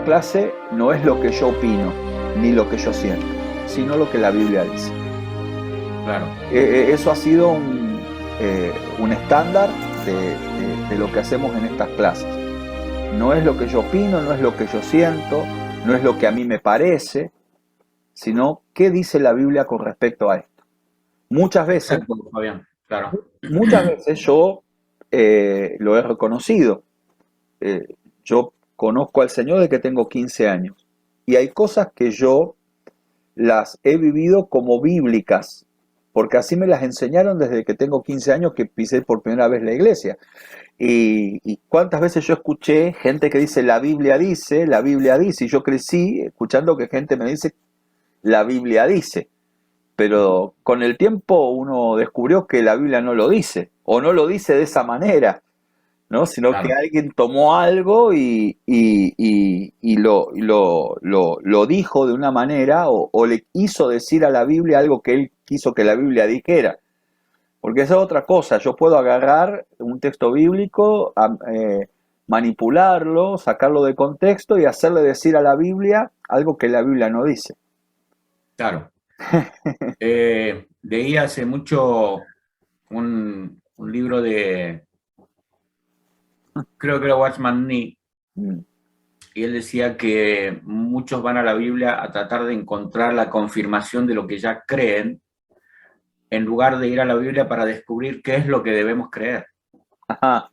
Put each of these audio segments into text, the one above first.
clase no es lo que yo opino, ni lo que yo siento, sino lo que la Biblia dice. Claro. Eso ha sido un estándar de lo que hacemos en estas clases. No es lo que yo opino, no es lo que yo siento, no es lo que a mí me parece, sino qué dice la Biblia con respecto a esto. Muchas veces, Exacto, Fabián, claro. muchas veces yo lo he reconocido. Yo conozco al Señor desde que tengo 15 años y hay cosas que yo las he vivido como bíblicas, porque así me las enseñaron desde que tengo 15 años que pisé por primera vez la iglesia. Y cuántas veces yo escuché gente que dice, la Biblia dice, y yo crecí escuchando que gente me dice, la Biblia dice. Pero con el tiempo uno descubrió que la Biblia no lo dice, o no lo dice de esa manera, ¿no? Sino que Claro. alguien tomó algo y lo dijo de una manera, o le quiso decir a la Biblia algo que él quiso que la Biblia dijera. Porque esa es otra cosa, yo puedo agarrar un texto bíblico, manipularlo, sacarlo de contexto y hacerle decir a la Biblia algo que la Biblia no dice. Claro. Leí hace mucho un libro de, creo que era Watchman Nee, Mm. y él decía que muchos van a la Biblia a tratar de encontrar la confirmación de lo que ya creen, en lugar de ir a la Biblia para descubrir qué es lo que debemos creer. Ajá.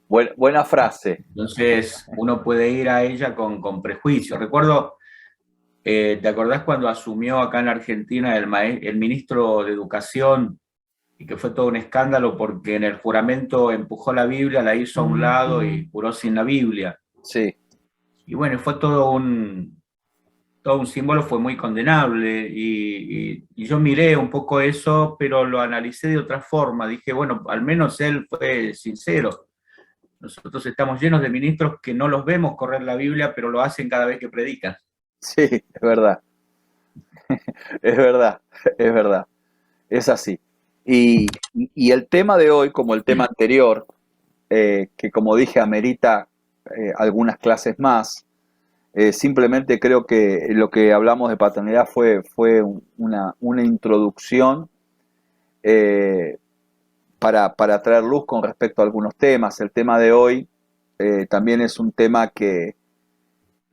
Buena frase. Entonces, uno puede ir a ella con prejuicio. Recuerdo, ¿te acordás cuando asumió acá en Argentina el ministro de Educación y que fue todo un escándalo porque en el juramento empujó la Biblia, la hizo a un lado y juró sin la Biblia? Sí, Y bueno, fue todo un símbolo, fue muy condenable y yo miré un poco eso, pero lo analicé de otra forma. Dije, bueno, al menos él fue sincero. Nosotros estamos llenos de ministros que no los vemos correr la Biblia, pero lo hacen cada vez que predican. sí, es verdad, es verdad, es verdad, es así. Y el tema de hoy, como el tema anterior, que como dije amerita algunas clases más, simplemente creo que lo que hablamos de paternidad fue una introducción eh, para traer luz con respecto a algunos temas. El tema de hoy también es un tema que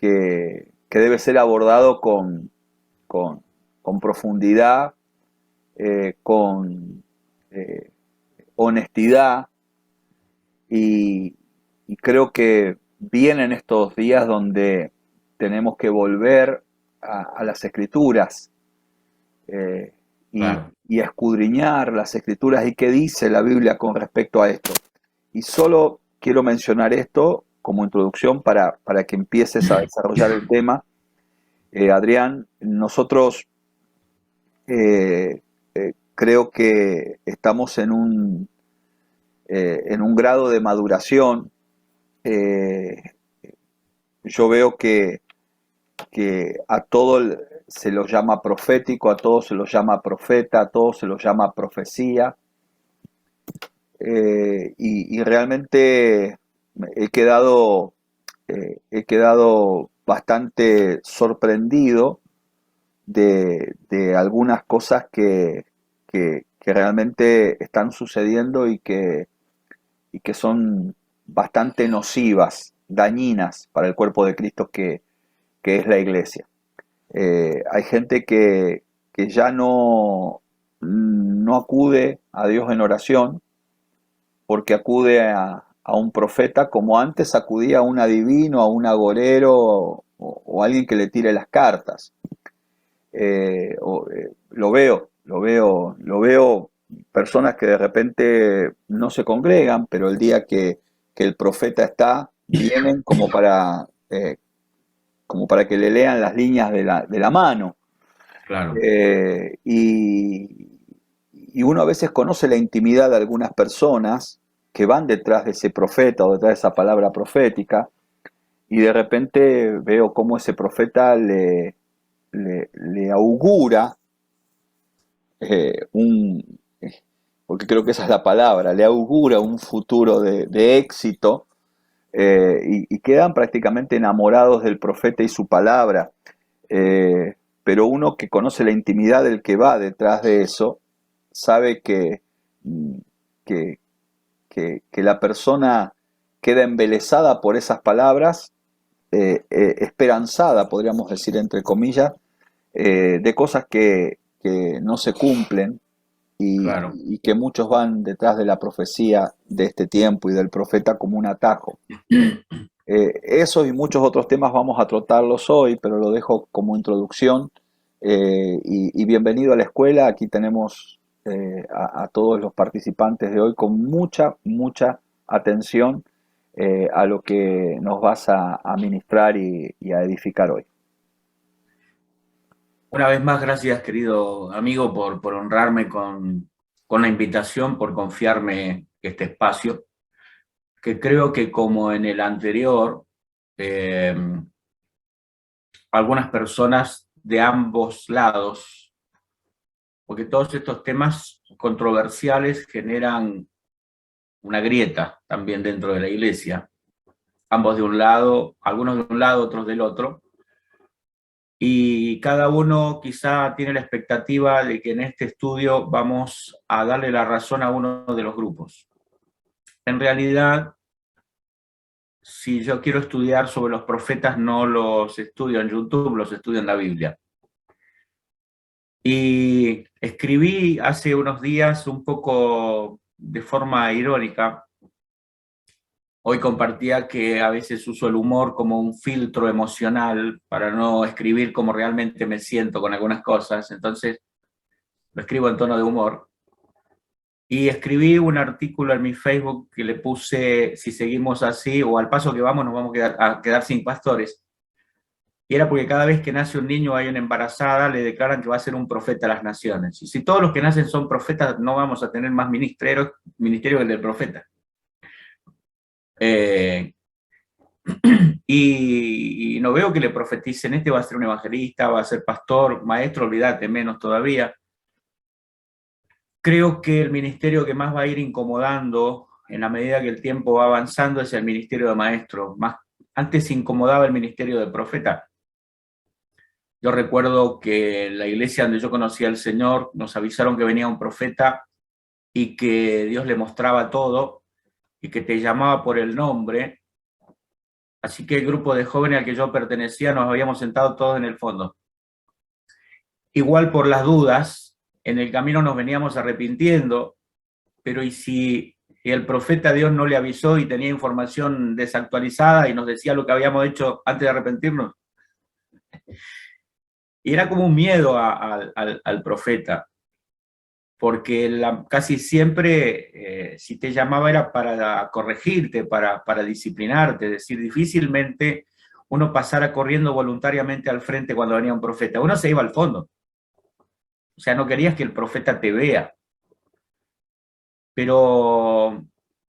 debe ser abordado con, con profundidad, con eh, honestidad y, y creo que vienen estos días donde tenemos que volver a las escrituras eh, Claro. y escudriñar las escrituras y qué dice la Biblia con respecto a esto. Y solo quiero mencionar esto como introducción para que empieces a desarrollar el tema. Adrián, nosotros creo que estamos en un grado de maduración. Eh, yo veo que a todo se lo llama profético, a todo se lo llama profeta, a todo se lo llama profecía. Y realmente he quedado, he quedado bastante sorprendido de algunas cosas que realmente están sucediendo y que son bastante nocivas, dañinas para el cuerpo de Cristo que es la iglesia. Hay gente que ya no acude a Dios en oración porque acude a un profeta como antes acudía a un adivino, a un agorero o alguien que le tire las cartas. Lo veo personas que de repente no se congregan, pero el día que el profeta está, vienen como para que le lean las líneas de la mano. Claro. Y uno a veces conoce la intimidad de algunas personas que van detrás de ese profeta o detrás de esa palabra profética, y de repente veo cómo ese profeta le augura un, porque creo que esa es la palabra, le augura un futuro de éxito y quedan prácticamente enamorados del profeta y su palabra. Pero uno que conoce la intimidad del que va detrás de eso, sabe mm, que, que la persona queda embelesada por esas palabras, esperanzada, podríamos decir entre comillas, de cosas que no se cumplen Claro. y que muchos van detrás de la profecía de este tiempo y del profeta como un atajo. Esos y muchos otros temas vamos a tratarlos hoy, pero lo dejo como introducción. Y bienvenido a la escuela. Aquí tenemos a todos los participantes de hoy con mucha, mucha atención a lo que nos vas a ministrar y a edificar hoy. Una vez más, gracias, querido amigo, por honrarme con la invitación, por confiarme este espacio, que creo que como en el anterior, eh, algunas personas de ambos lados, porque todos estos temas controversiales generan una grieta también dentro de la iglesia, ambos de un lado, algunos de un lado, otros del otro, y cada uno quizá tiene la expectativa de que en este estudio vamos a darle la razón a uno de los grupos. En realidad, si yo quiero estudiar sobre los profetas, no los estudio en YouTube, los estudio en la Biblia. Y escribí hace unos días un poco de forma irónica. Hoy compartía que a veces uso el humor como un filtro emocional para no escribir como realmente me siento con algunas cosas. Entonces lo escribo en tono de humor. Y escribí un artículo en mi Facebook que le puse: si seguimos así o al paso que vamos nos vamos a quedar sin pastores. Y era porque cada vez que nace un niño o hay una embarazada, le declaran que va a ser un profeta a las naciones. Y si todos los que nacen son profetas, no vamos a tener más ministerio que el del profeta. Y no veo que le profeticen: este va a ser un evangelista, va a ser pastor, maestro, olvídate, menos todavía. Creo que el ministerio que más va a ir incomodando en la medida que el tiempo va avanzando es el ministerio de maestro. Antes incomodaba el ministerio de profeta. Yo recuerdo que en la iglesia donde yo conocí al Señor nos avisaron que venía un profeta y que Dios le mostraba todo y que te llamaba por el nombre. Así que el grupo de jóvenes al que yo pertenecía nos habíamos sentado todos en el fondo. Igual por las dudas, en el camino nos veníamos arrepintiendo, pero ¿y si el profeta Dios no le avisó y tenía información desactualizada y nos decía lo que habíamos hecho antes de arrepentirnos? Y era como un miedo al profeta, porque casi siempre, si te llamaba era para corregirte, para disciplinarte, es decir, difícilmente uno pasara corriendo voluntariamente al frente cuando venía un profeta. Uno se iba al fondo. O sea, no querías que el profeta te vea. Pero,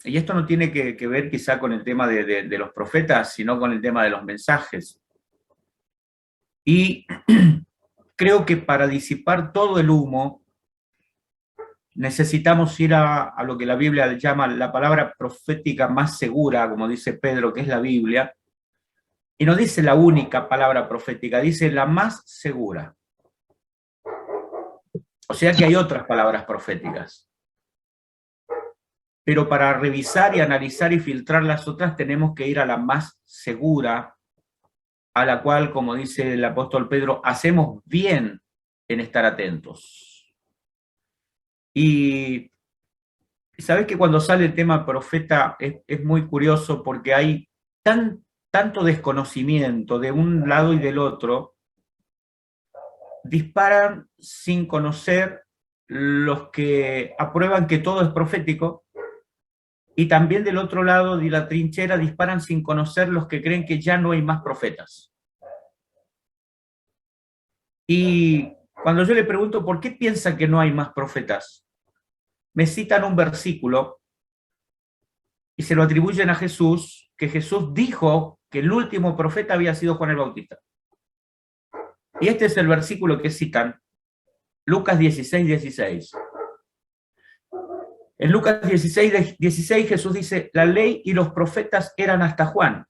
y esto no tiene que ver quizá con el tema de los profetas, sino con el tema de los mensajes. Y creo que para disipar todo el humo, necesitamos ir a lo que la Biblia llama la palabra profética más segura, como dice Pedro, que es la Biblia, y no dice la única palabra profética, dice la más segura. O sea que hay otras palabras proféticas. Pero para revisar y analizar y filtrar las otras tenemos que ir a la más segura, a la cual, como dice el apóstol Pedro, hacemos bien en estar atentos. Y sabes que cuando sale el tema profeta es muy curioso porque hay tanto desconocimiento de un lado y del otro, disparan sin conocer los que aprueban que todo es profético, y también del otro lado de la trinchera disparan sin conocer los que creen que ya no hay más profetas. Y cuando yo le pregunto por qué piensa que no hay más profetas, me citan un versículo y se lo atribuyen a Jesús, que Jesús dijo que el último profeta había sido Juan el Bautista. Y este es el versículo que citan, Lucas 16:16. En Lucas 16 Jesús dice, la ley y los profetas eran hasta Juan.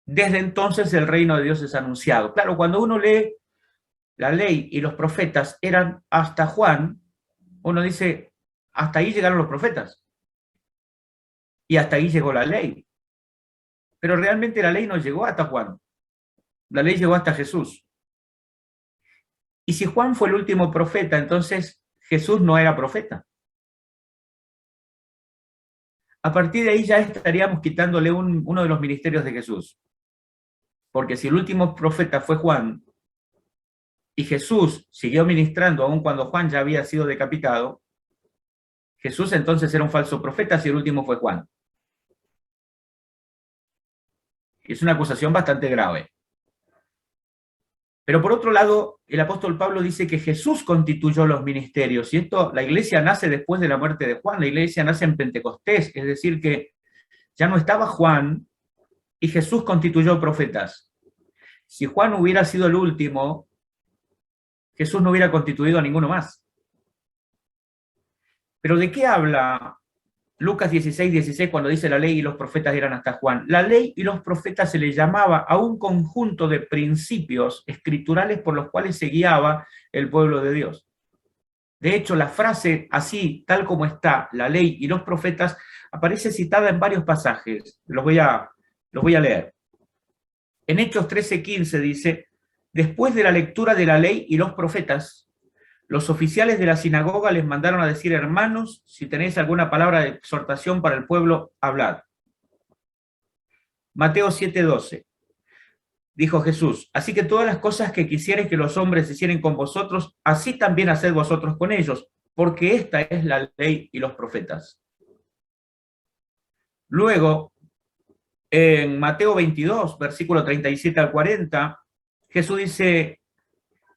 Desde entonces el reino de Dios es anunciado. Claro, cuando uno lee la ley y los profetas eran hasta Juan, uno dice, hasta ahí llegaron los profetas. Y hasta ahí llegó la ley. Pero realmente la ley no llegó hasta Juan. La ley llegó hasta Jesús. Y si Juan fue el último profeta, entonces Jesús no era profeta. A partir de ahí ya estaríamos quitándole uno de los ministerios de Jesús. Porque si el último profeta fue Juan, y Jesús siguió ministrando aun cuando Juan ya había sido decapitado, Jesús entonces era un falso profeta si el último fue Juan. Es una acusación bastante grave. Pero por otro lado, el apóstol Pablo dice que Jesús constituyó los ministerios, y esto, la iglesia nace después de la muerte de Juan, la iglesia nace en Pentecostés, es decir que ya no estaba Juan y Jesús constituyó profetas. Si Juan hubiera sido el último, Jesús no hubiera constituido a ninguno más. Pero ¿de qué habla Lucas 16 cuando dice la ley y los profetas eran hasta Juan? La ley y los profetas se le llamaba a un conjunto de principios escriturales por los cuales se guiaba el pueblo de Dios. De hecho, la frase así, tal como está, la ley y los profetas, aparece citada en varios pasajes. Los voy a leer. En Hechos 13:15 dice, después de la lectura de la ley y los profetas, los oficiales de la sinagoga les mandaron a decir, hermanos, si tenéis alguna palabra de exhortación para el pueblo, hablad. Mateo 7:12. Dijo Jesús, así que todas las cosas que quisierais que los hombres hicieran con vosotros, así también haced vosotros con ellos, porque esta es la ley y los profetas. Luego, en Mateo 22, versículo 37 al 40, Jesús dice,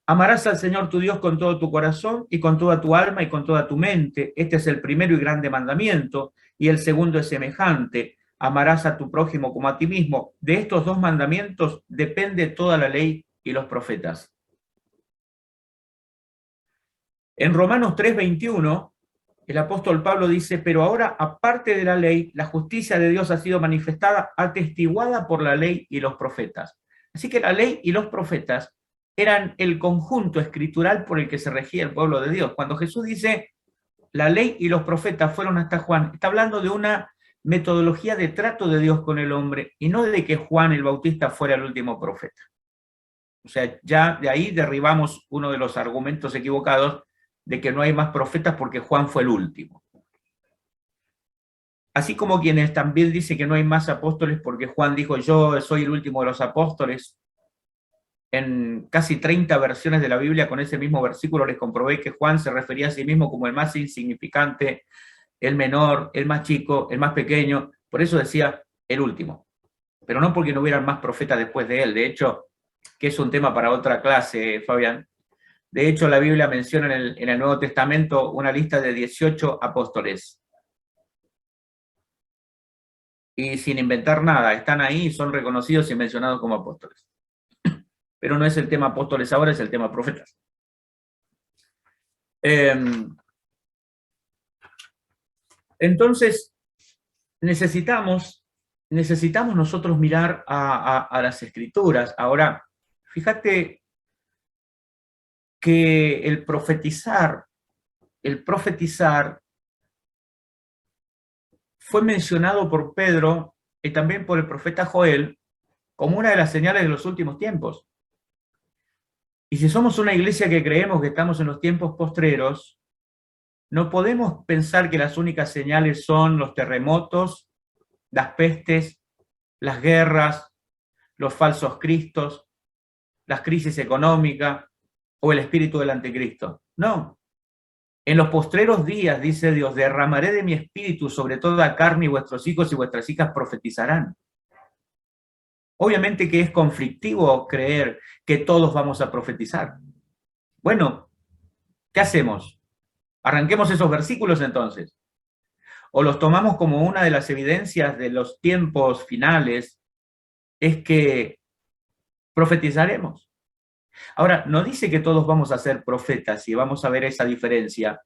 amarás al Señor tu Dios con todo tu corazón y con toda tu alma y con toda tu mente. Este es el primero y grande mandamiento, y el segundo es semejante. Amarás a tu prójimo como a ti mismo. De estos dos mandamientos depende toda la ley y los profetas. En Romanos 3:21, el apóstol Pablo dice, pero ahora, aparte de la ley, la justicia de Dios ha sido manifestada, atestiguada por la ley y los profetas. Así que la ley y los profetas eran el conjunto escritural por el que se regía el pueblo de Dios. Cuando Jesús dice, la ley y los profetas fueron hasta Juan, está hablando de una metodología de trato de Dios con el hombre y no de que Juan el Bautista fuera el último profeta. O sea, ya de ahí derribamos uno de los argumentos equivocados de que no hay más profetas porque Juan fue el último. Así como quienes también dicen que no hay más apóstoles porque Juan dijo, yo soy el último de los apóstoles, en casi 30 versiones de la Biblia con ese mismo versículo les comprobé que Juan se refería a sí mismo como el más insignificante, el menor, el más chico, el más pequeño, por eso decía el último. Pero no porque no hubieran más profetas después de él, de hecho, que es un tema para otra clase, Fabián. De hecho, la Biblia menciona en el Nuevo Testamento una lista de 18 apóstoles. Y sin inventar nada, están ahí, son reconocidos y mencionados como apóstoles. Pero no es el tema apóstoles ahora, es el tema profetas. Entonces, necesitamos nosotros mirar a las Escrituras. Ahora, fíjate que el profetizar fue mencionado por Pedro y también por el profeta Joel como una de las señales de los últimos tiempos. Y si somos una iglesia que creemos que estamos en los tiempos postreros, no podemos pensar que las únicas señales son los terremotos, las pestes, las guerras, los falsos cristos, las crisis económicas o el espíritu del anticristo. No. En los postreros días, dice Dios, derramaré de mi espíritu sobre toda carne y vuestros hijos y vuestras hijas profetizarán. Obviamente que es conflictivo creer que todos vamos a profetizar. Bueno, ¿qué hacemos? Arranquemos esos versículos entonces. O los tomamos como una de las evidencias de los tiempos finales, es que profetizaremos. Ahora, no dice que todos vamos a ser profetas y vamos a ver esa diferencia,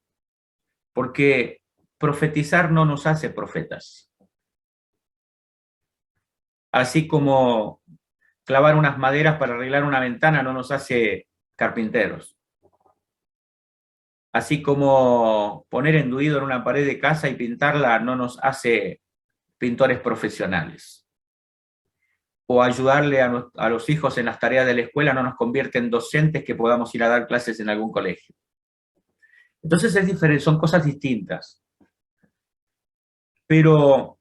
porque profetizar no nos hace profetas. Así como clavar unas maderas para arreglar una ventana no nos hace carpinteros. Así como poner enduido en una pared de casa y pintarla no nos hace pintores profesionales. O ayudarle a los hijos en las tareas de la escuela no nos convierte en docentes que podamos ir a dar clases en algún colegio. Entonces es diferente, son cosas distintas. Pero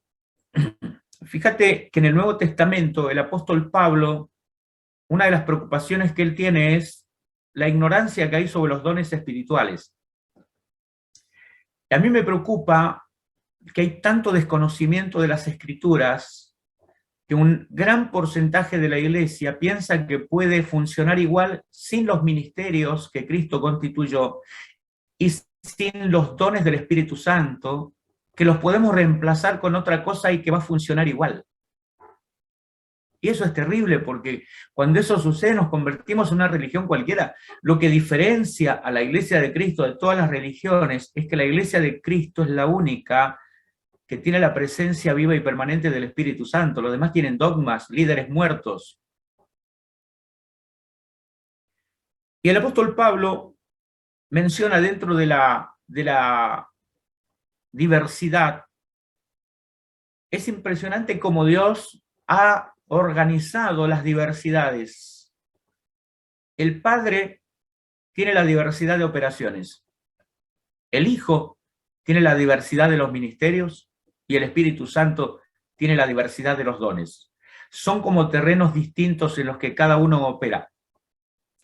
fíjate que en el Nuevo Testamento el apóstol Pablo, una de las preocupaciones que él tiene es la ignorancia que hay sobre los dones espirituales. Y a mí me preocupa que hay tanto desconocimiento de las Escrituras que un gran porcentaje de la iglesia piensa que puede funcionar igual sin los ministerios que Cristo constituyó y sin los dones del Espíritu Santo, que los podemos reemplazar con otra cosa y que va a funcionar igual. Y eso es terrible, porque cuando eso sucede nos convertimos en una religión cualquiera. Lo que diferencia a la Iglesia de Cristo de todas las religiones es que la Iglesia de Cristo es la única que tiene la presencia viva y permanente del Espíritu Santo. Los demás tienen dogmas, líderes muertos. Y el apóstol Pablo menciona dentro de la diversidad, es impresionante cómo Dios ha organizado las diversidades. El Padre tiene la diversidad de operaciones. El Hijo tiene la diversidad de los ministerios y el Espíritu Santo tiene la diversidad de los dones. Son como terrenos distintos en los que cada uno opera.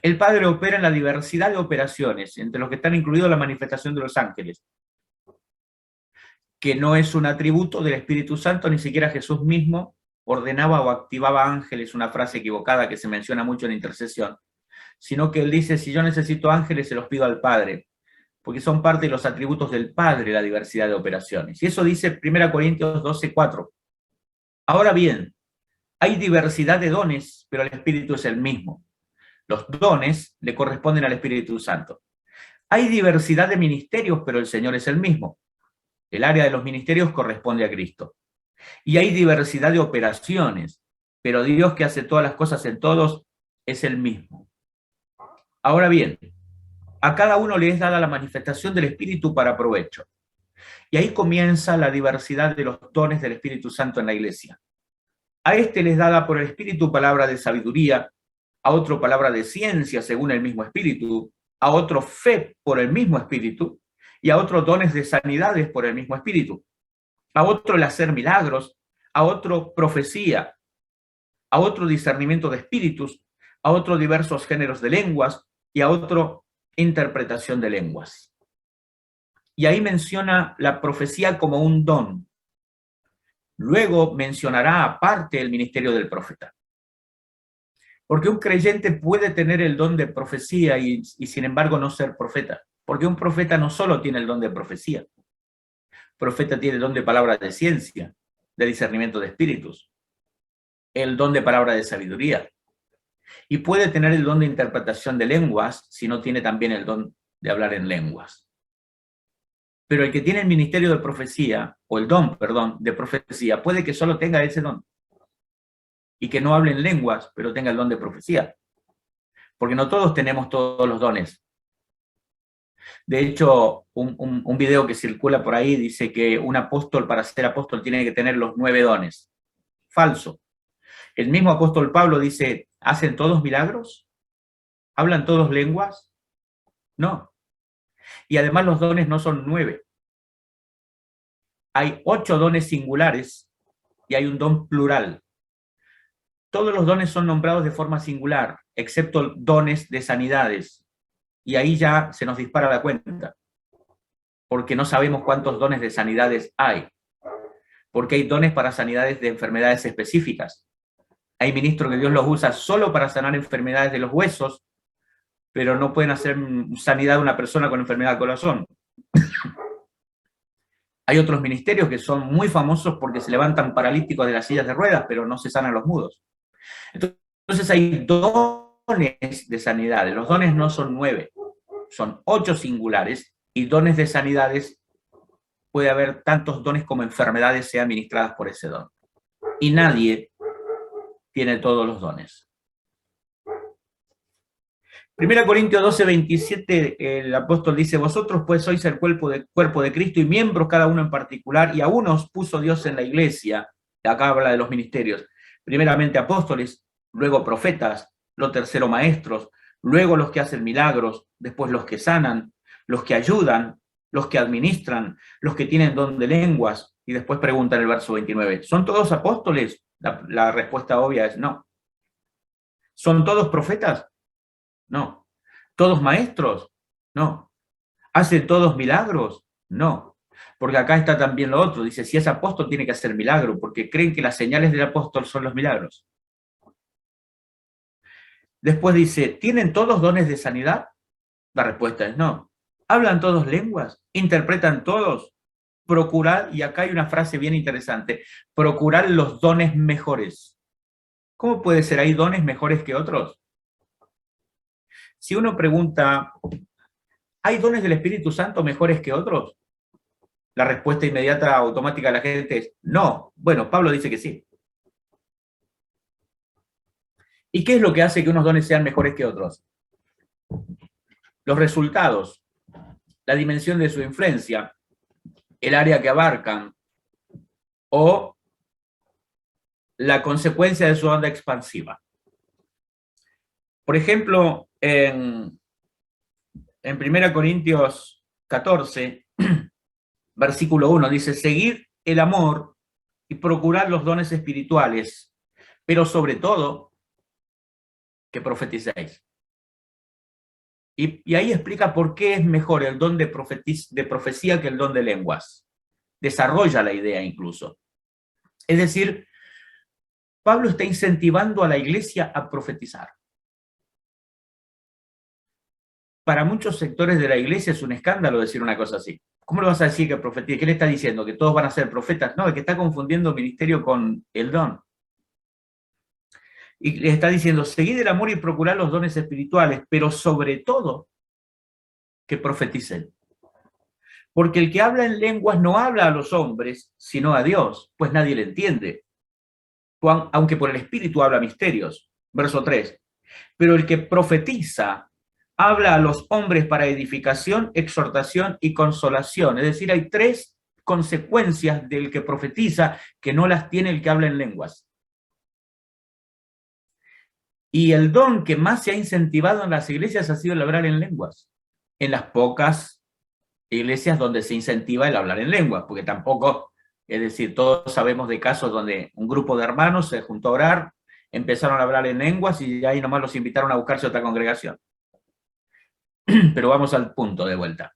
El Padre opera en la diversidad de operaciones, entre los que están incluidos la manifestación de los ángeles, que no es un atributo del Espíritu Santo, ni siquiera Jesús mismo ordenaba o activaba ángeles, una frase equivocada que se menciona mucho en intercesión, sino que él dice, si yo necesito ángeles, se los pido al Padre, porque son parte de los atributos del Padre la diversidad de operaciones. Y eso dice 1 Corintios 12:4. Ahora bien, hay diversidad de dones, pero el Espíritu es el mismo. Los dones le corresponden al Espíritu Santo. Hay diversidad de ministerios, pero el Señor es el mismo. El área de los ministerios corresponde a Cristo. Y hay diversidad de operaciones, pero Dios, que hace todas las cosas en todos, es el mismo. Ahora bien, a cada uno le es dada la manifestación del Espíritu para provecho. Y ahí comienza la diversidad de los dones del Espíritu Santo en la iglesia. A este les dada por el Espíritu palabra de sabiduría, a otro palabra de ciencia según el mismo Espíritu, a otro fe por el mismo Espíritu, y a otro dones de sanidades por el mismo Espíritu, a otro el hacer milagros, a otro profecía, a otro discernimiento de espíritus, a otro diversos géneros de lenguas, y a otro interpretación de lenguas. Y ahí menciona la profecía como un don. Luego mencionará aparte el ministerio del profeta. Porque un creyente puede tener el don de profecía y sin embargo no ser profeta. Porque un profeta no solo tiene el don de profecía. El profeta tiene el don de palabra de ciencia, de discernimiento de espíritus, el don de palabra de sabiduría. Y puede tener el don de interpretación de lenguas si no tiene también el don de hablar en lenguas. Pero el que tiene el ministerio de profecía, o el don, perdón, de profecía, puede que solo tenga ese don. Y que no hable en lenguas, pero tenga el don de profecía. Porque no todos tenemos todos los dones. De hecho, un video que circula por ahí dice que un apóstol, para ser apóstol, tiene que tener los 9 dones. Falso. El mismo apóstol Pablo dice, ¿hacen todos milagros? ¿Hablan todos lenguas? No. Y además los dones no son 9. Hay 8 dones singulares y hay un don plural. Todos los dones son nombrados de forma singular, excepto dones de sanidades. Y ahí ya se nos dispara la cuenta, porque no sabemos cuántos dones de sanidades hay. Porque hay dones para sanidades de enfermedades específicas. Hay ministros que Dios los usa solo para sanar enfermedades de los huesos, pero no pueden hacer sanidad a una persona con enfermedad del corazón. Hay otros ministerios que son muy famosos porque se levantan paralíticos de las sillas de ruedas, pero no se sanan los mudos. Entonces hay dones de sanidades. Los dones no son 9, son 8 singulares, y dones de sanidades puede haber tantos dones como enfermedades sean ministradas por ese don. Y nadie tiene todos los dones. 1 Corintios 12, 27, el apóstol dice, vosotros pues sois el cuerpo de Cristo y miembros cada uno en particular, y a unos puso Dios en la iglesia, acá habla de los ministerios, primeramente apóstoles, luego profetas, lo tercero maestros, luego los que hacen milagros, después los que sanan, los que ayudan, los que administran, los que tienen don de lenguas, y después pregunta en el verso 29, ¿son todos apóstoles? La respuesta obvia es no. ¿Son todos profetas? No. ¿Todos maestros? No. ¿Hacen todos milagros? No. Porque acá está también lo otro. Dice, si es apóstol tiene que hacer milagro, porque creen que las señales del apóstol son los milagros. Después dice, ¿tienen todos dones de sanidad? La respuesta es no. ¿Hablan todos lenguas? ¿Interpretan todos? Procurar, y acá hay una frase bien interesante, procurar los dones mejores. ¿Cómo puede ser? ¿Hay dones mejores que otros? Si uno pregunta, ¿hay dones del Espíritu Santo mejores que otros? La respuesta inmediata, automática de la gente es no. Bueno, Pablo dice que sí. ¿Y qué es lo que hace que unos dones sean mejores que otros? Los resultados, la dimensión de su influencia, el área que abarcan o la consecuencia de su onda expansiva. Por ejemplo, en 1 Corintios 14, versículo 1, dice, seguid el amor y procurad los dones espirituales, pero sobre todo, que profeticéis. Y ahí explica por qué es mejor el don de profecía que el don de lenguas. Desarrolla la idea incluso. Es decir, Pablo está incentivando a la iglesia a profetizar. Para muchos sectores de la iglesia es un escándalo decir una cosa así. ¿Cómo le vas a decir que profetiza? ¿Qué le está diciendo? ¿Que todos van a ser profetas? No, es que está confundiendo ministerio con el don. Y le está diciendo, seguid el amor y procurad los dones espirituales, pero sobre todo, que profeticen. Porque el que habla en lenguas no habla a los hombres, sino a Dios, pues nadie le entiende. Aunque por el Espíritu habla misterios. Verso 3. Pero el que profetiza habla a los hombres para edificación, exhortación y consolación. Es decir, hay tres consecuencias del que profetiza que no las tiene el que habla en lenguas. Y el don que más se ha incentivado en las iglesias ha sido el hablar en lenguas. En las pocas iglesias donde se incentiva el hablar en lenguas, porque tampoco, es decir, todos sabemos de casos donde un grupo de hermanos se juntó a orar, empezaron a hablar en lenguas y ahí nomás los invitaron a buscarse otra congregación. Pero vamos al punto de vuelta.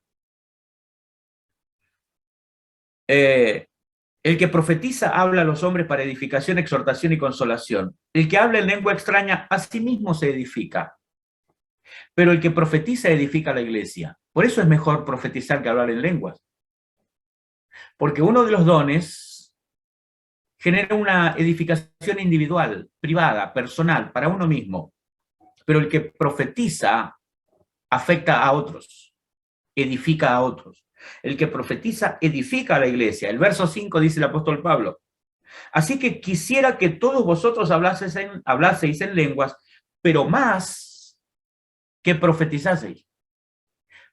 El que profetiza habla a los hombres para edificación, exhortación y consolación. El que habla en lengua extraña a sí mismo se edifica. Pero el que profetiza edifica a la iglesia. Por eso es mejor profetizar que hablar en lenguas. Porque uno de los dones genera una edificación individual, privada, personal, para uno mismo. Pero el que profetiza afecta a otros, edifica a otros. El que profetiza edifica a la iglesia. El verso 5 dice el apóstol Pablo. Así que quisiera que todos vosotros hablaseis en lenguas, pero más que profetizaseis.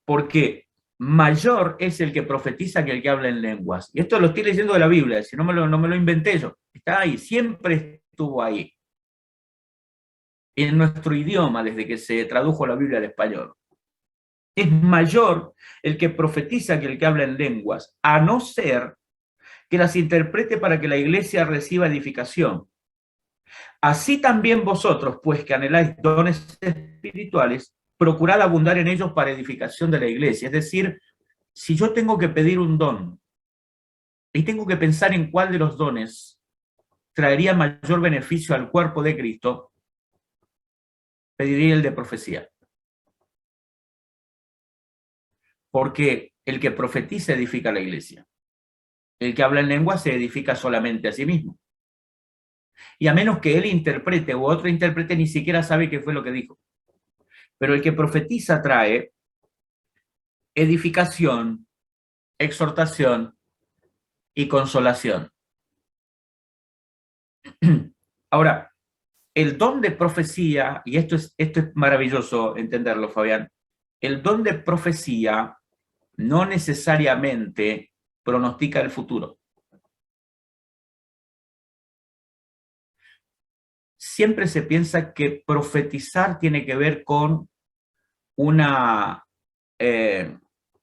Porque mayor es el que profetiza que el que habla en lenguas. Y esto lo estoy leyendo de la Biblia, si no me lo inventé yo. Está ahí, siempre estuvo ahí. En nuestro idioma, desde que se tradujo la Biblia al español. Es mayor el que profetiza que el que habla en lenguas, a no ser que las interprete para que la iglesia reciba edificación. Así también vosotros, pues que anheláis dones espirituales, procurad abundar en ellos para edificación de la iglesia. Es decir, si yo tengo que pedir un don y tengo que pensar en cuál de los dones traería mayor beneficio al cuerpo de Cristo, pediría el de profecía. Porque el que profetiza edifica a la iglesia. El que habla en lengua se edifica solamente a sí mismo. Y a menos que él interprete o otro interprete, ni siquiera sabe qué fue lo que dijo. Pero el que profetiza trae edificación, exhortación y consolación. Ahora, el don de profecía, y esto es maravilloso entenderlo, Fabián, el don de profecía no necesariamente pronostica el futuro. Siempre se piensa que profetizar tiene que ver con una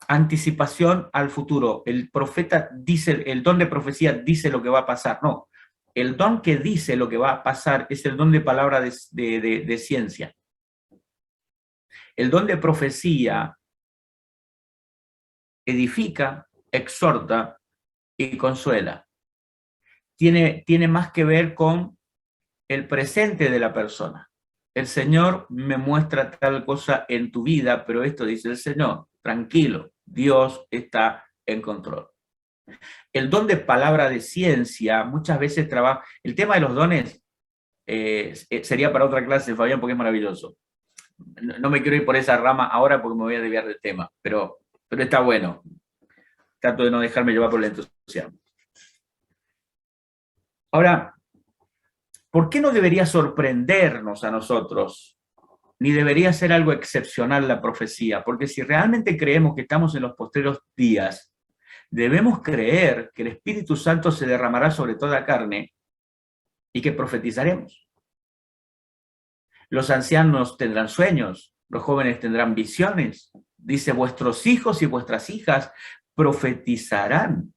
anticipación al futuro. El profeta dice, el don de profecía dice lo que va a pasar. No, el don que dice lo que va a pasar es el don de palabra de ciencia. El don de profecía edifica, exhorta y consuela. Tiene más que ver con el presente de la persona. El Señor me muestra tal cosa en tu vida, pero esto dice el Señor, tranquilo, Dios está en control. El don de palabra de ciencia muchas veces trabaja. El tema de los dones sería para otra clase, Fabián, porque es maravilloso. No me quiero ir por esa rama ahora porque me voy a desviar del tema, pero está bueno. Trato de no dejarme llevar por el entusiasmo. Ahora, ¿por qué no debería sorprendernos a nosotros? Ni debería ser algo excepcional la profecía, porque si realmente creemos que estamos en los postreros días, debemos creer que el Espíritu Santo se derramará sobre toda carne y que profetizaremos. Los ancianos tendrán sueños, los jóvenes tendrán visiones. Dice, vuestros hijos y vuestras hijas profetizarán.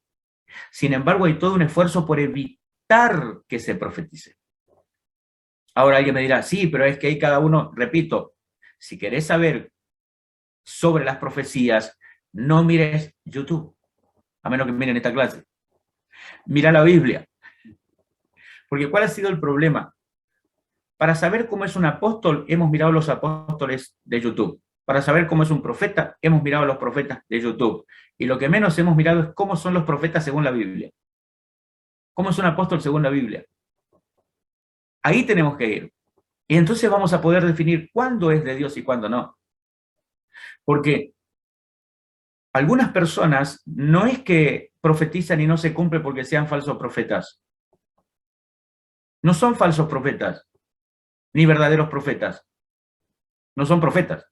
Sin embargo, hay todo un esfuerzo por evitar que se profetice. Ahora alguien me dirá, sí, pero es que hay cada uno, repito, si querés saber sobre las profecías, no mires YouTube, a menos que miren esta clase. Mira la Biblia. Porque ¿cuál ha sido el problema? Para saber cómo es un apóstol, hemos mirado los apóstoles de YouTube. Para saber cómo es un profeta, hemos mirado los profetas de YouTube. Y lo que menos hemos mirado es cómo son los profetas según la Biblia. ¿Cómo es un apóstol según la Biblia? Ahí tenemos que ir. Y entonces vamos a poder definir cuándo es de Dios y cuándo no. Porque algunas personas no es que profetizan y no se cumple porque sean falsos profetas. No son falsos profetas, ni verdaderos profetas. No son profetas,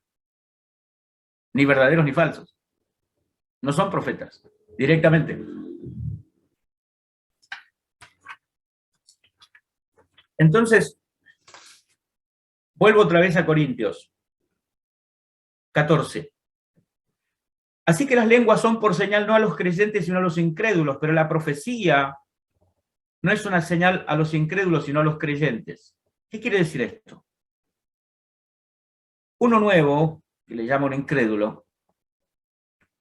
ni verdaderos ni falsos. No son profetas, directamente. Entonces, vuelvo otra vez a Corintios 14. Así que las lenguas son por señal no a los creyentes, sino a los incrédulos, pero la profecía no es una señal a los incrédulos, sino a los creyentes. ¿Qué quiere decir esto? Uno nuevo, que le llama un incrédulo,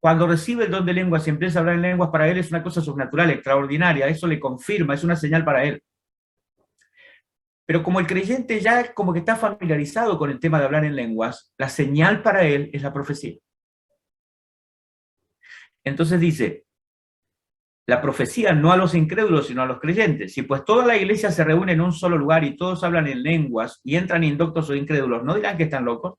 cuando recibe el don de lenguas y empieza a hablar en lenguas, para él es una cosa sobrenatural, extraordinaria, eso le confirma, es una señal para él. Pero como el creyente ya es como que está familiarizado con el tema de hablar en lenguas, la señal para él es la profecía. Entonces dice, la profecía no a los incrédulos, sino a los creyentes. Si pues toda la iglesia se reúne en un solo lugar y todos hablan en lenguas y entran indoctos o incrédulos, ¿no dirán que están locos?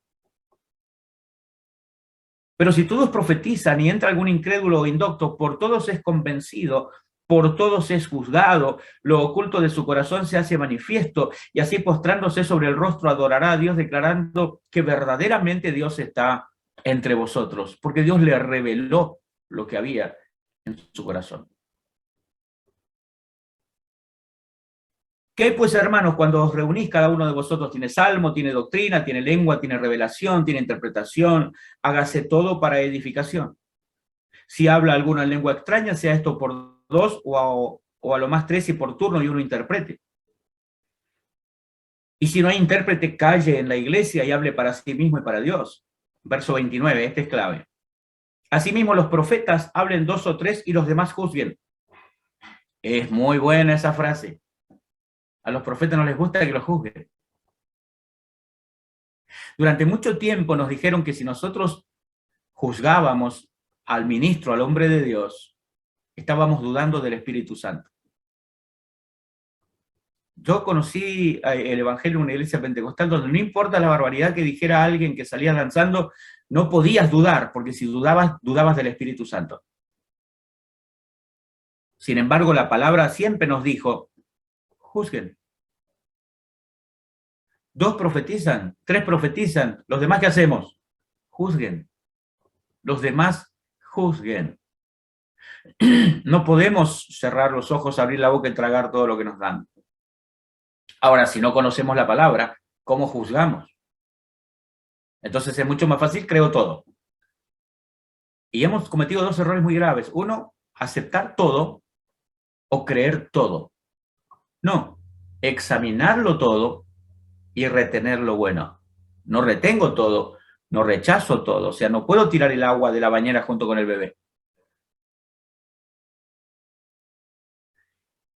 Pero si todos profetizan y entra algún incrédulo o indocto, por todos es convencido, por todos es juzgado, lo oculto de su corazón se hace manifiesto, y así postrándose sobre el rostro adorará a Dios, declarando que verdaderamente Dios está entre vosotros, porque Dios le reveló lo que había en su corazón. ¿Qué pues, hermanos, cuando os reunís, cada uno de vosotros tiene salmo, tiene doctrina, tiene lengua, tiene revelación, tiene interpretación? Hágase todo para edificación. Si habla alguna lengua extraña, sea esto por dos o a lo más tres y por turno y uno interprete. Y si no hay intérprete, calle en la iglesia y hable para sí mismo y para Dios. Verso 29, este es clave. Asimismo, los profetas hablen dos o tres y los demás juzguen. Es muy buena esa frase. A los profetas no les gusta que los juzguen. Durante mucho tiempo nos dijeron que si nosotros juzgábamos al ministro, al hombre de Dios, estábamos dudando del Espíritu Santo. Yo conocí el evangelio en una iglesia pentecostal donde no importa la barbaridad que dijera alguien que salía danzando, no podías dudar, porque si dudabas, dudabas del Espíritu Santo. Sin embargo, la palabra siempre nos dijo, juzguen. 2 profetizan, 3 profetizan, ¿los demás qué hacemos? Juzguen. Los demás juzguen. No podemos cerrar los ojos, abrir la boca y tragar todo lo que nos dan. Ahora, si no conocemos la palabra, ¿cómo juzgamos? Entonces es mucho más fácil, creo todo. Y hemos cometido 2 errores muy graves. Uno, aceptar todo o creer todo. No, examinarlo todo y retener lo bueno. No retengo todo, no rechazo todo. O sea, no puedo tirar el agua de la bañera junto con el bebé.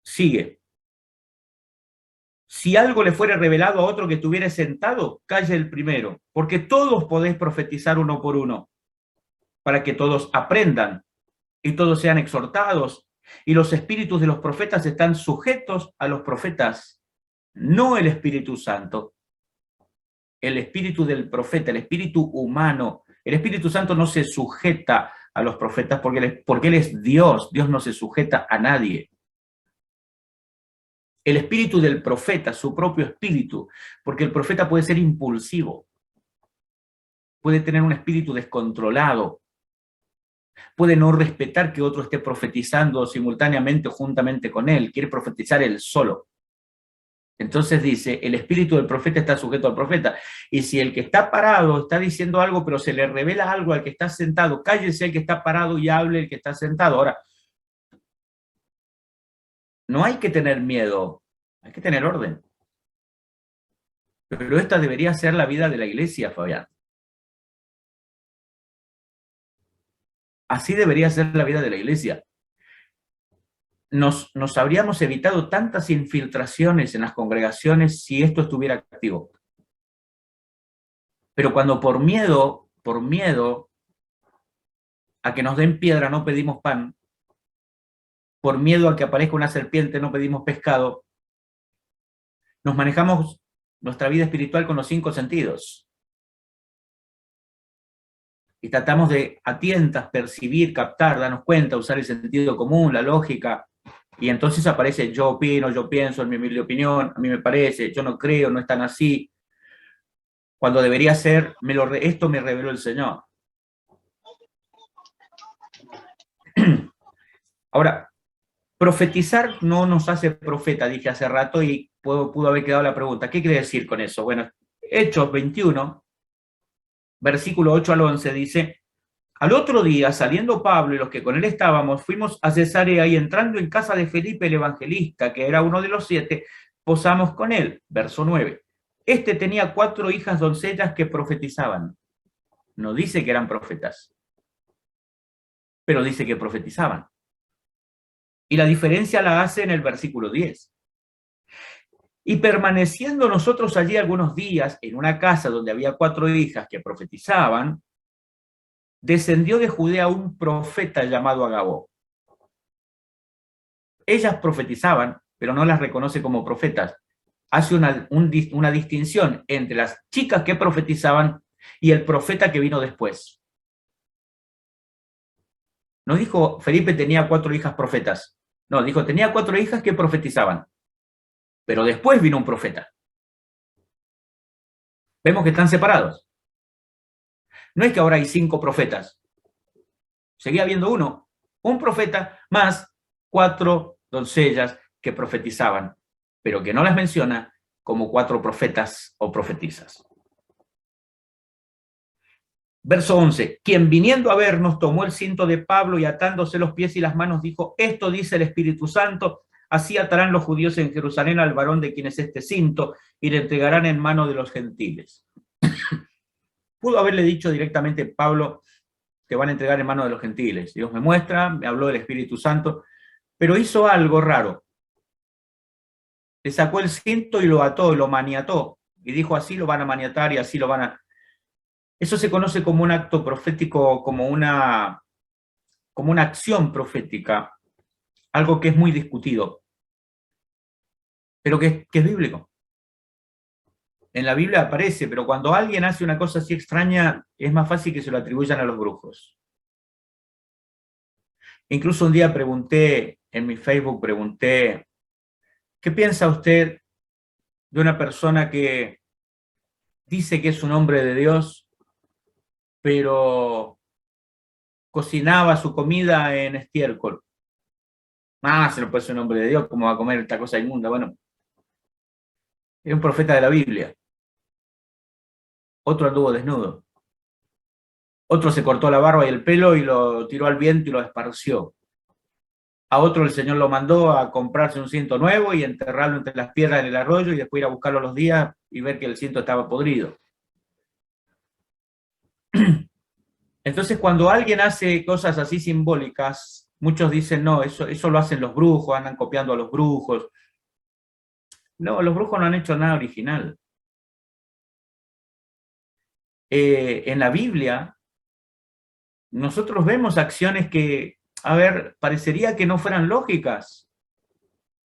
Sigue. Si algo le fuera revelado a otro que estuviera sentado, calle el primero, porque todos podéis profetizar uno por uno, para que todos aprendan y todos sean exhortados, y los espíritus de los profetas están sujetos a los profetas, no el Espíritu Santo. El espíritu del profeta, el espíritu humano. El Espíritu Santo no se sujeta a los profetas porque Él es Dios. Dios no se sujeta a nadie. El espíritu del profeta, su propio espíritu, porque el profeta puede ser impulsivo, puede tener un espíritu descontrolado, puede no respetar que otro esté profetizando simultáneamente o juntamente con él, quiere profetizar él solo. Entonces dice, el espíritu del profeta está sujeto al profeta. Y si el que está parado está diciendo algo, pero se le revela algo al que está sentado, cállese el que está parado y hable el que está sentado. Ahora, no hay que tener miedo, hay que tener orden. Pero esta debería ser la vida de la iglesia, Fabián. Así debería ser la vida de la iglesia. Nos habríamos evitado tantas infiltraciones en las congregaciones si esto estuviera activo. Pero cuando por miedo a que nos den piedra no pedimos pan, por miedo a que aparezca una serpiente no pedimos pescado, nos manejamos nuestra vida espiritual con los 5 sentidos. Y tratamos de a tientas percibir, captar, darnos cuenta, usar el sentido común, la lógica, y entonces aparece yo opino, yo pienso, en mi humilde opinión, a mí me parece, yo no creo, no es tan así, cuando debería ser, esto me reveló el Señor. Ahora, profetizar no nos hace profeta, dije hace rato, y pudo haber quedado la pregunta, ¿qué quiere decir con eso? Bueno, Hechos 21, versículo 8 al 11, dice, al otro día, saliendo Pablo y los que con él estábamos, fuimos a Cesarea y entrando en casa de Felipe el evangelista, que era uno de los 7, posamos con él. Verso 9. Este tenía 4 hijas doncellas que profetizaban. No dice que eran profetas, pero dice que profetizaban. Y la diferencia la hace en el versículo 10. Y permaneciendo nosotros allí algunos días en una casa donde había 4 hijas que profetizaban, descendió de Judea un profeta llamado Agabo. Ellas profetizaban, pero no las reconoce como profetas. Hace una distinción entre las chicas que profetizaban y el profeta que vino después. No dijo, Felipe tenía 4 hijas profetas. No, dijo, tenía 4 hijas que profetizaban. Pero después vino un profeta. Vemos que están separados. No es que ahora hay 5 profetas. Seguía habiendo uno. Un profeta más 4 doncellas que profetizaban, pero que no las menciona como 4 profetas o profetisas. Verso 11, quien viniendo a vernos tomó el cinto de Pablo y atándose los pies y las manos dijo, esto dice el Espíritu Santo, así atarán los judíos en Jerusalén al varón de quien es este cinto y le entregarán en mano de los gentiles. Pudo haberle dicho directamente, Pablo, te van a entregar en mano de los gentiles. Dios me muestra, me habló del Espíritu Santo, pero hizo algo raro. Le sacó el cinto y lo ató, lo maniató, y dijo, así lo van a maniatar y así lo van a... Eso se conoce como un acto profético, como una acción profética, algo que es muy discutido, pero que es bíblico. En la Biblia aparece, pero cuando alguien hace una cosa así extraña, es más fácil que se lo atribuyan a los brujos. Incluso un día pregunté en mi Facebook pregunté, ¿qué piensa usted de una persona que dice que es un hombre de Dios, pero cocinaba su comida en estiércol? Ah, se no puede ser un hombre de Dios, ¿cómo va a comer esta cosa inmunda? Bueno, era un profeta de la Biblia. Otro anduvo desnudo. Otro se cortó la barba y el pelo y lo tiró al viento y lo esparció. A otro el Señor lo mandó a comprarse un cinto nuevo y enterrarlo entre las piedras en el arroyo y después ir a buscarlo los días y ver que el cinto estaba podrido. Entonces, cuando alguien hace cosas así simbólicas, muchos dicen, no, eso lo hacen los brujos, andan copiando a los brujos. No, los brujos no han hecho nada original. En la Biblia, nosotros vemos acciones que, a ver, parecería que no fueran lógicas.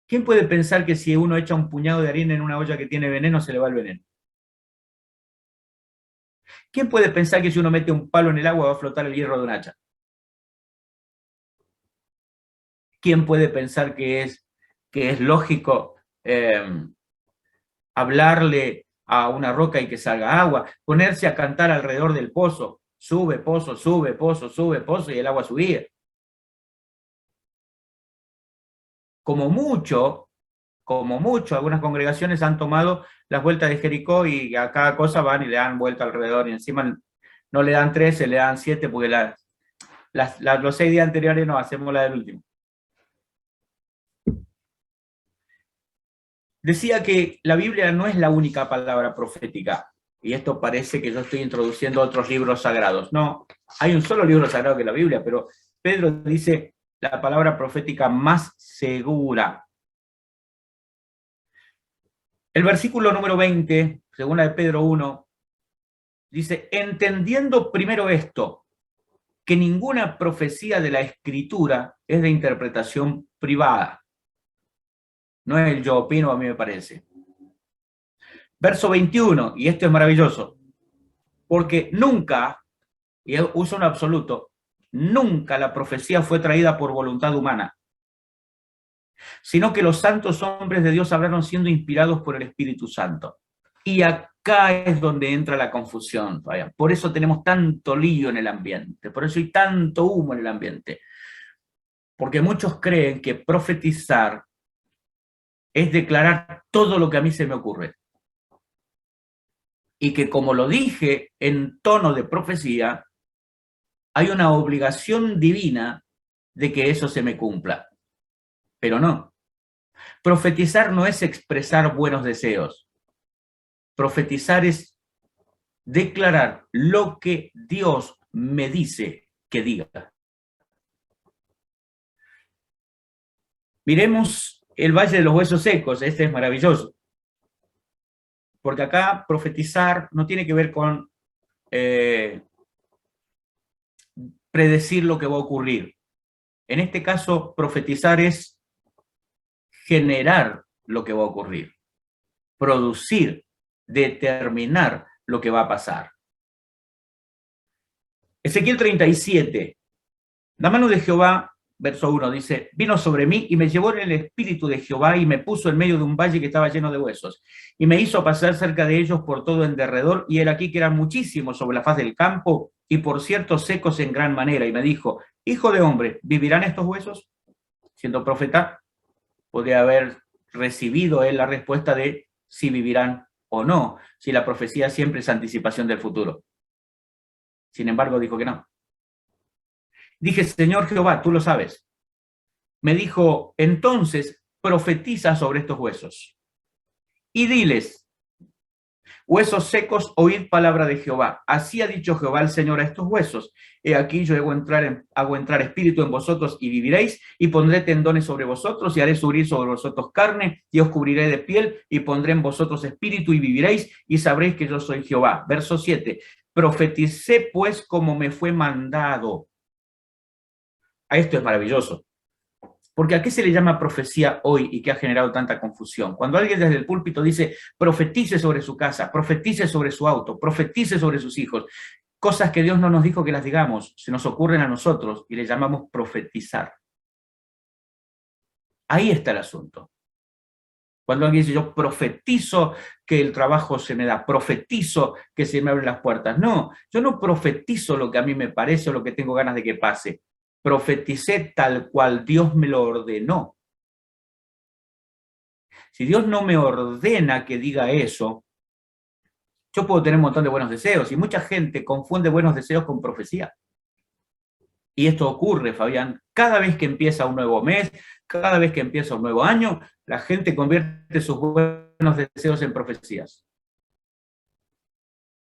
¿Quién puede pensar que si uno echa un puñado de harina en una olla que tiene veneno, se le va el veneno? ¿Quién puede pensar que si uno mete un palo en el agua va a flotar el hierro de un hacha? ¿Quién puede pensar que es lógico hablarle a una roca y que salga agua? Ponerse a cantar alrededor del pozo, sube pozo, sube pozo, sube pozo, y el agua subía. Como mucho, algunas congregaciones han tomado las vueltas de Jericó y a cada cosa van y le dan vuelta alrededor, y encima no le dan 13, le dan 7, porque los 6 días anteriores no, hacemos la del último. Decía que la Biblia no es la única palabra profética, y esto parece que yo estoy introduciendo otros libros sagrados. No, hay un solo libro sagrado que es la Biblia, pero Pedro dice la palabra profética más segura. El versículo número 20, segunda de Pedro 1, dice, entendiendo primero esto, que ninguna profecía de la Escritura es de interpretación privada. No es el yo opino, a mí me parece. Verso 21, y esto es maravilloso, porque nunca, y uso un absoluto, nunca la profecía fue traída por voluntad humana, sino que los santos hombres de Dios hablaron siendo inspirados por el Espíritu Santo. Y acá es donde entra la confusión. Por eso tenemos tanto lío en el ambiente, por eso hay tanto humo en el ambiente. Porque muchos creen que profetizar es declarar todo lo que a mí se me ocurre. Y que como lo dije en tono de profecía, hay una obligación divina de que eso se me cumpla. Pero no. Profetizar no es expresar buenos deseos. Profetizar es declarar lo que Dios me dice que diga. Miremos el Valle de los Huesos Secos, este es maravilloso. Porque acá profetizar no tiene que ver con predecir lo que va a ocurrir. En este caso, profetizar es generar lo que va a ocurrir, producir, determinar lo que va a pasar. Ezequiel 37, la mano de Jehová, verso 1, dice, vino sobre mí y me llevó en el espíritu de Jehová y me puso en medio de un valle que estaba lleno de huesos, y me hizo pasar cerca de ellos por todo en derredor, y era aquí que eran muchísimos sobre la faz del campo, y por cierto secos en gran manera, y me dijo, hijo de hombre, ¿vivirán estos huesos? Siendo profeta, podría haber recibido él la respuesta de si vivirán o no, si la profecía siempre es anticipación del futuro. Sin embargo, dijo que no. Dije, Señor Jehová, tú lo sabes. Me dijo, entonces profetiza sobre estos huesos y diles, huesos secos, oíd palabra de Jehová. Así ha dicho Jehová el Señor a estos huesos. He aquí yo hago entrar espíritu en vosotros y viviréis, y pondré tendones sobre vosotros, y haré subir sobre vosotros carne, y os cubriré de piel, y pondré en vosotros espíritu, y viviréis, y sabréis que yo soy Jehová. Verso 7. Profeticé pues como me fue mandado. A esto es maravilloso. Porque ¿a qué se le llama profecía hoy y que ha generado tanta confusión? Cuando alguien desde el púlpito dice, profetice sobre su casa, profetice sobre su auto, profetice sobre sus hijos, cosas que Dios no nos dijo que las digamos, se nos ocurren a nosotros y le llamamos profetizar. Ahí está el asunto. Cuando alguien dice, yo profetizo que el trabajo se me da, profetizo que se me abren las puertas. No, yo no profetizo lo que a mí me parece o lo que tengo ganas de que pase. Profeticé tal cual Dios me lo ordenó. Si Dios no me ordena que diga eso, yo puedo tener un montón de buenos deseos y mucha gente confunde buenos deseos con profecía. Y esto ocurre, Fabián, cada vez que empieza un nuevo mes, cada vez que empieza un nuevo año, la gente convierte sus buenos deseos en profecías.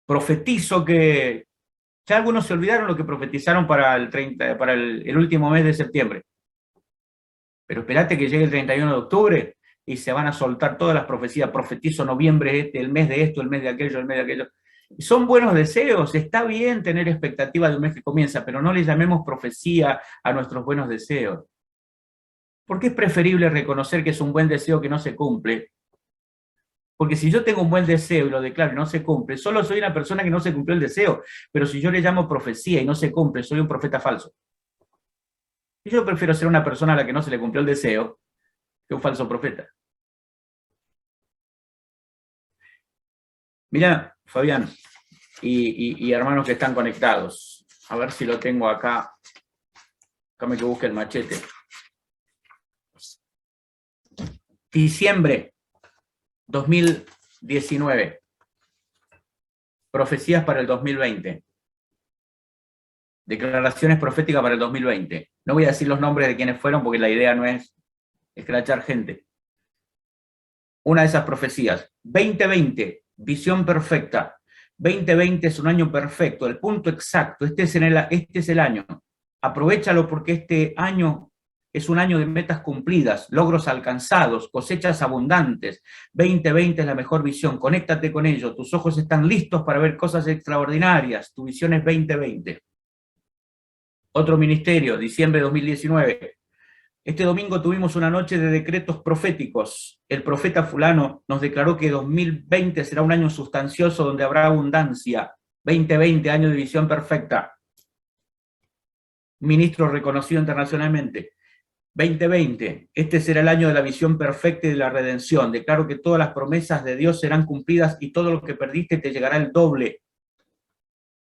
Profetizo que... Ya algunos se olvidaron lo que profetizaron para el último mes de septiembre. Pero espérate que llegue el 31 de octubre y se van a soltar todas las profecías. Profetizo noviembre, el mes de esto, el mes de aquello, el mes de aquello. Son buenos deseos, está bien tener expectativa de un mes que comienza, pero no le llamemos profecía a nuestros buenos deseos. Porque es preferible reconocer que es un buen deseo que no se cumple. Porque si yo tengo un buen deseo y lo declaro y no se cumple, solo soy una persona que no se cumplió el deseo. Pero si yo le llamo profecía y no se cumple, soy un profeta falso. Y yo prefiero ser una persona a la que no se le cumplió el deseo que un falso profeta. Mira, Fabián, y hermanos que están conectados, a ver si lo tengo acá. Déjame que busque el machete. Diciembre 2019. Profecías para el 2020. Declaraciones proféticas para el 2020. No voy a decir los nombres de quienes fueron porque la idea no es escrachar gente. Una de esas profecías. 2020, visión perfecta. 2020 es un año perfecto, el punto exacto. Este es el año. Aprovéchalo porque este año es un año de metas cumplidas, logros alcanzados, cosechas abundantes. 2020 es la mejor visión, conéctate con ello. Tus ojos están listos para ver cosas extraordinarias. Tu visión es 2020. Otro ministerio, diciembre de 2019. Este domingo tuvimos una noche de decretos proféticos. El profeta fulano nos declaró que 2020 será un año sustancioso donde habrá abundancia. 2020, año de visión perfecta. Ministro reconocido internacionalmente. 2020, este será el año de la visión perfecta y de la redención. Declaro que todas las promesas de Dios serán cumplidas y todo lo que perdiste te llegará el doble.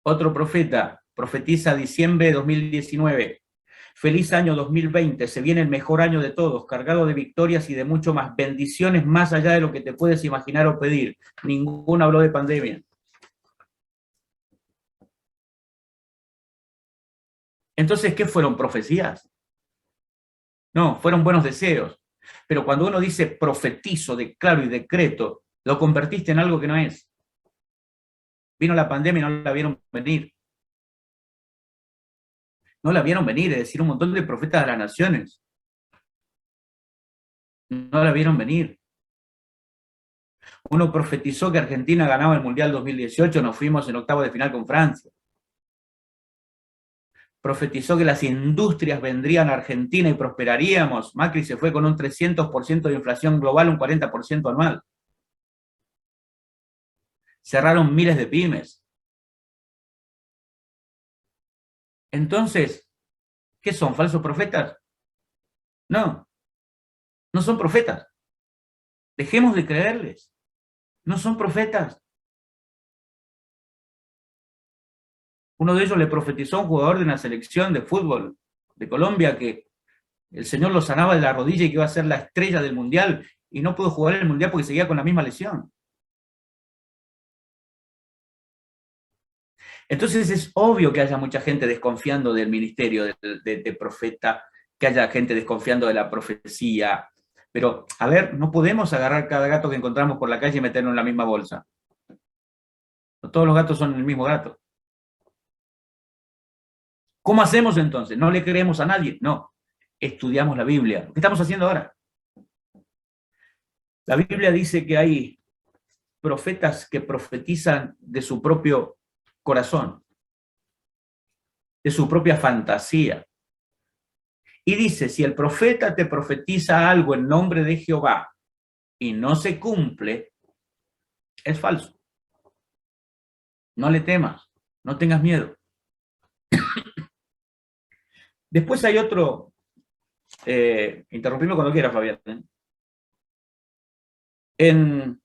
Otro profeta profetiza diciembre de 2019. Feliz año 2020, se viene el mejor año de todos, cargado de victorias y de mucho más, bendiciones más allá de lo que te puedes imaginar o pedir. Ninguno habló de pandemia. Entonces, ¿qué fueron profecías? No, fueron buenos deseos. Pero cuando uno dice profetizo, declaro y decreto, lo convertiste en algo que no es. Vino la pandemia y no la vieron venir. No la vieron venir, es decir, un montón de profetas de las naciones. No la vieron venir. Uno profetizó que Argentina ganaba el Mundial 2018, nos fuimos en octavo de final con Francia. Profetizó que las industrias vendrían a Argentina y prosperaríamos. Macri se fue con un 300% de inflación global, un 40% anual. Cerraron miles de pymes. Entonces, ¿qué son? ¿Falsos profetas? No, no son profetas. Dejemos de creerles. No son profetas. Uno de ellos le profetizó a un jugador de una selección de fútbol de Colombia que el Señor lo sanaba de la rodilla y que iba a ser la estrella del Mundial y no pudo jugar el Mundial porque seguía con la misma lesión. Entonces es obvio que haya mucha gente desconfiando del ministerio de profeta, que haya gente desconfiando de la profecía. Pero, a ver, no podemos agarrar cada gato que encontramos por la calle y meterlo en la misma bolsa. No todos los gatos son el mismo gato. ¿Cómo hacemos entonces? ¿No le creemos a nadie? No. Estudiamos la Biblia. ¿Qué estamos haciendo ahora? La Biblia dice que hay profetas que profetizan de su propio corazón, de su propia fantasía. Y dice, si el profeta te profetiza algo en nombre de Jehová y no se cumple, es falso. No le temas, no tengas miedo. Después hay otro Interrumpime cuando quieras, Fabián. En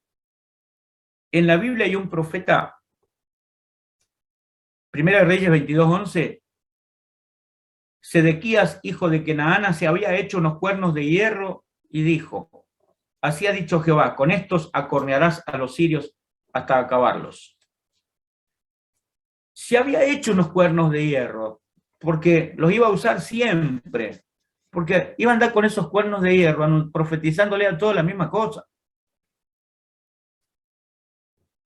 la Biblia hay un profeta, Primera de Reyes 22:11, Sedequías, hijo de Kenaana, se había hecho unos cuernos de hierro y dijo, así ha dicho Jehová, con estos acornearás a los sirios hasta acabarlos. Se había hecho unos cuernos de hierro, porque los iba a usar siempre, porque iba a andar con esos cuernos de hierro, profetizándole a todos la misma cosa.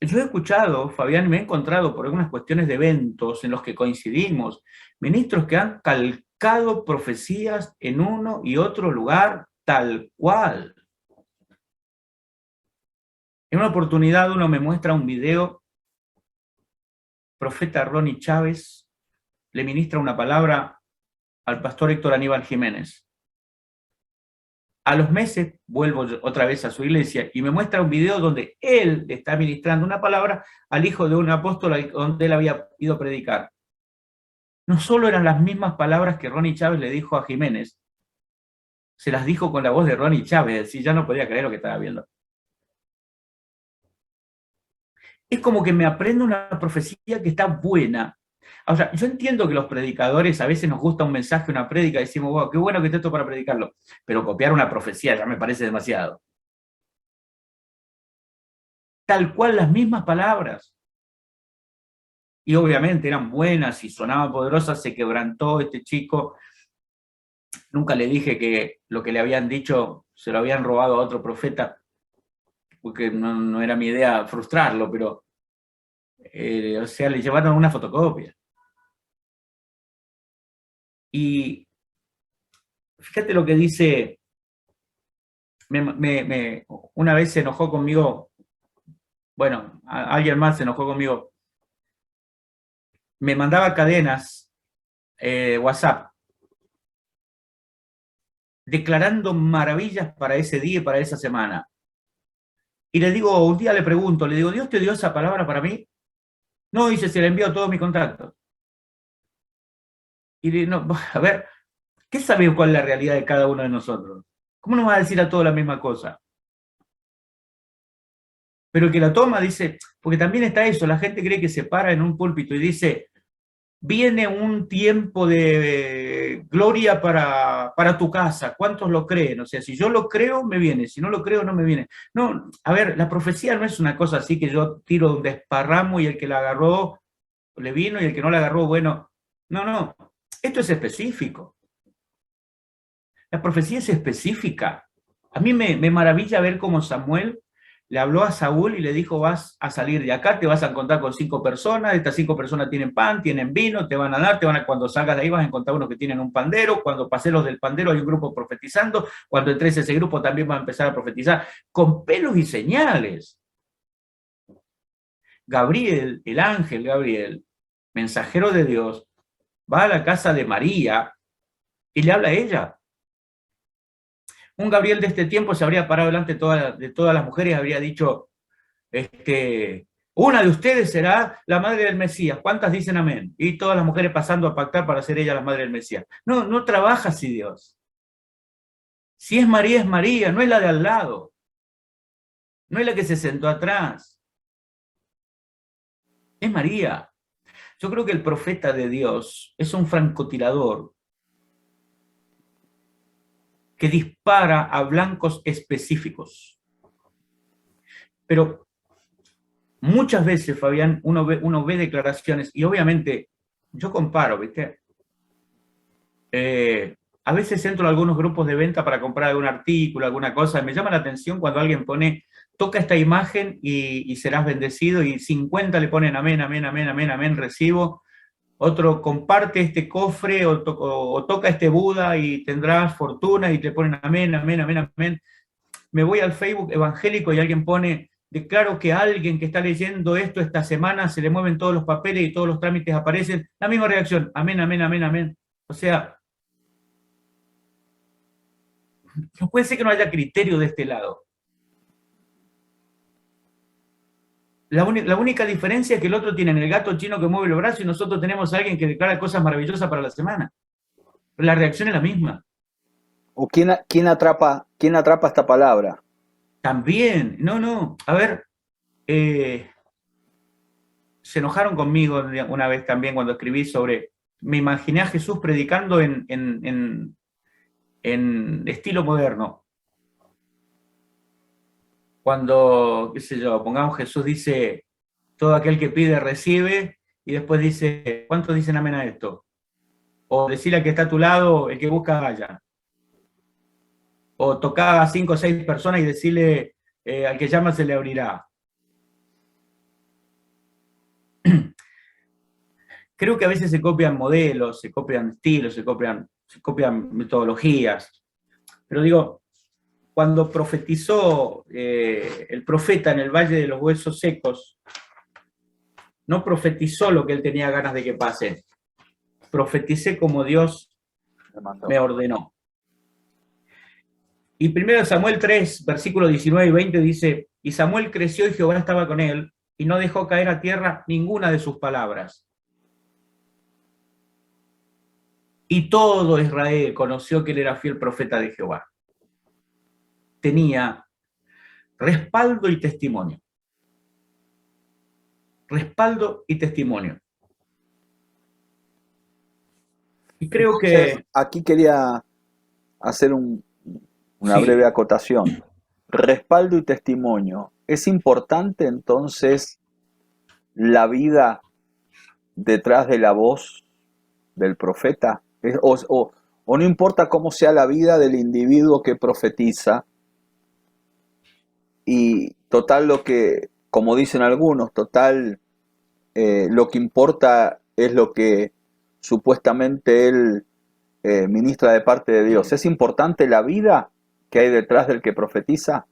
Yo he escuchado, Fabián, me he encontrado por algunas cuestiones de eventos en los que coincidimos, ministros que han calcado profecías en uno y otro lugar tal cual. En una oportunidad uno me muestra un video, profeta Ronnie Chávez le ministra una palabra al pastor Héctor Aníbal Jiménez. A los meses vuelvo otra vez a su iglesia y me muestra un video donde él está ministrando una palabra al hijo de un apóstol donde él había ido a predicar. No solo eran las mismas palabras que Ronnie Chávez le dijo a Jiménez, se las dijo con la voz de Ronnie Chávez, y ya no podía creer lo que estaba viendo. Es como que me aprendo una profecía que está buena. O sea, yo entiendo que los predicadores a veces nos gusta un mensaje, una prédica, y decimos, wow, qué bueno que esté esto para predicarlo, pero copiar una profecía ya me parece demasiado. Tal cual las mismas palabras. Y obviamente eran buenas y sonaban poderosas, se quebrantó este chico. Nunca le dije que lo que le habían dicho se lo habían robado a otro profeta, porque no era mi idea frustrarlo, pero, o sea, le llevaron una fotocopia. Y fíjate lo que dice, una vez se enojó conmigo, bueno, alguien más se enojó conmigo, me mandaba cadenas, WhatsApp, declarando maravillas para ese día y para esa semana. Y le digo, un día le pregunto, le digo, ¿Dios te dio esa palabra para mí? No, dice, se la envió a todos mis contactos. Y le, no, a ver, ¿qué sabe cuál es la realidad de cada uno de nosotros? ¿Cómo nos va a decir a todos la misma cosa? Pero el que la toma dice, porque también está eso, la gente cree que se para en un púlpito y dice, viene un tiempo de gloria para tu casa. ¿Cuántos lo creen? O sea, si yo lo creo, me viene. Si no lo creo, no me viene. No, a ver, la profecía no es una cosa así que yo tiro un desparramo y el que la agarró le vino y el que no la agarró, bueno. No. Esto es específico. La profecía es específica. A mí me maravilla ver cómo Samuel le habló a Saúl y le dijo, vas a salir de acá, te vas a encontrar con 5 personas, estas 5 personas tienen pan, tienen vino, te van a dar, cuando salgas de ahí vas a encontrar unos que tienen un pandero, cuando pases los del pandero hay un grupo profetizando, cuando entres a ese grupo también va a empezar a profetizar, con pelos y señales. Gabriel, el ángel Gabriel, mensajero de Dios, va a la casa de María y le habla a ella. Un Gabriel de este tiempo se habría parado delante de todas las mujeres y habría dicho, una de ustedes será la madre del Mesías. ¿Cuántas dicen amén? Y todas las mujeres pasando a pactar para ser ella la madre del Mesías. No trabaja así Dios. Si es María, no es la de al lado. No es la que se sentó atrás. Es María. Yo creo que el profeta de Dios es un francotirador que dispara a blancos específicos. Pero muchas veces, Fabián, uno ve declaraciones y obviamente yo comparo, ¿viste? A veces entro a algunos grupos de venta para comprar algún artículo, alguna cosa, y me llama la atención cuando alguien pone, toca esta imagen y serás bendecido, y 50 le ponen amén, amén, amén, amén, amén, recibo. Otro, comparte este cofre o toca este Buda y tendrás fortuna, y te ponen amén, amén, amén, amén. Me voy al Facebook evangélico y alguien pone, declaro que a alguien que está leyendo esto esta semana se le mueven todos los papeles y todos los trámites aparecen. La misma reacción, amén, amén, amén, amén. O sea, no puede ser que no haya criterio de este lado. La única diferencia es que el otro tiene el gato chino que mueve los brazos y nosotros tenemos a alguien que declara cosas maravillosas para la semana. Pero la reacción es la misma. ¿O quién atrapa esta palabra? También, no, a ver, eh, se enojaron conmigo una vez también cuando escribí sobre, me imaginé a Jesús predicando en estilo moderno. Cuando, qué sé yo, pongamos Jesús dice, todo aquel que pide recibe, y después dice, ¿cuántos dicen amén a esto? O decirle al que está a tu lado, el que busca vaya. O tocar a 5 o 6 personas y decirle, al que llama se le abrirá. Creo que a veces se copian modelos, se copian estilos, se copian metodologías. Pero digo, cuando profetizó el profeta en el Valle de los Huesos Secos, no profetizó lo que él tenía ganas de que pase. Profeticé como Dios me ordenó. Y 1 Samuel 3, versículos 19 y 20 dice, y Samuel creció y Jehová estaba con él, y no dejó caer a tierra ninguna de sus palabras. Y todo Israel conoció que él era fiel profeta de Jehová. Tenía respaldo y testimonio. Respaldo y testimonio. Y creo Entonces, que... aquí quería hacer una Sí, breve acotación. Respaldo y testimonio. ¿Es importante entonces la vida detrás de la voz del profeta? O no importa cómo sea la vida del individuo que profetiza, y total lo que, como dicen algunos, total lo que importa es lo que supuestamente él ministra de parte de Dios. ¿Es importante la vida que hay detrás del que profetiza?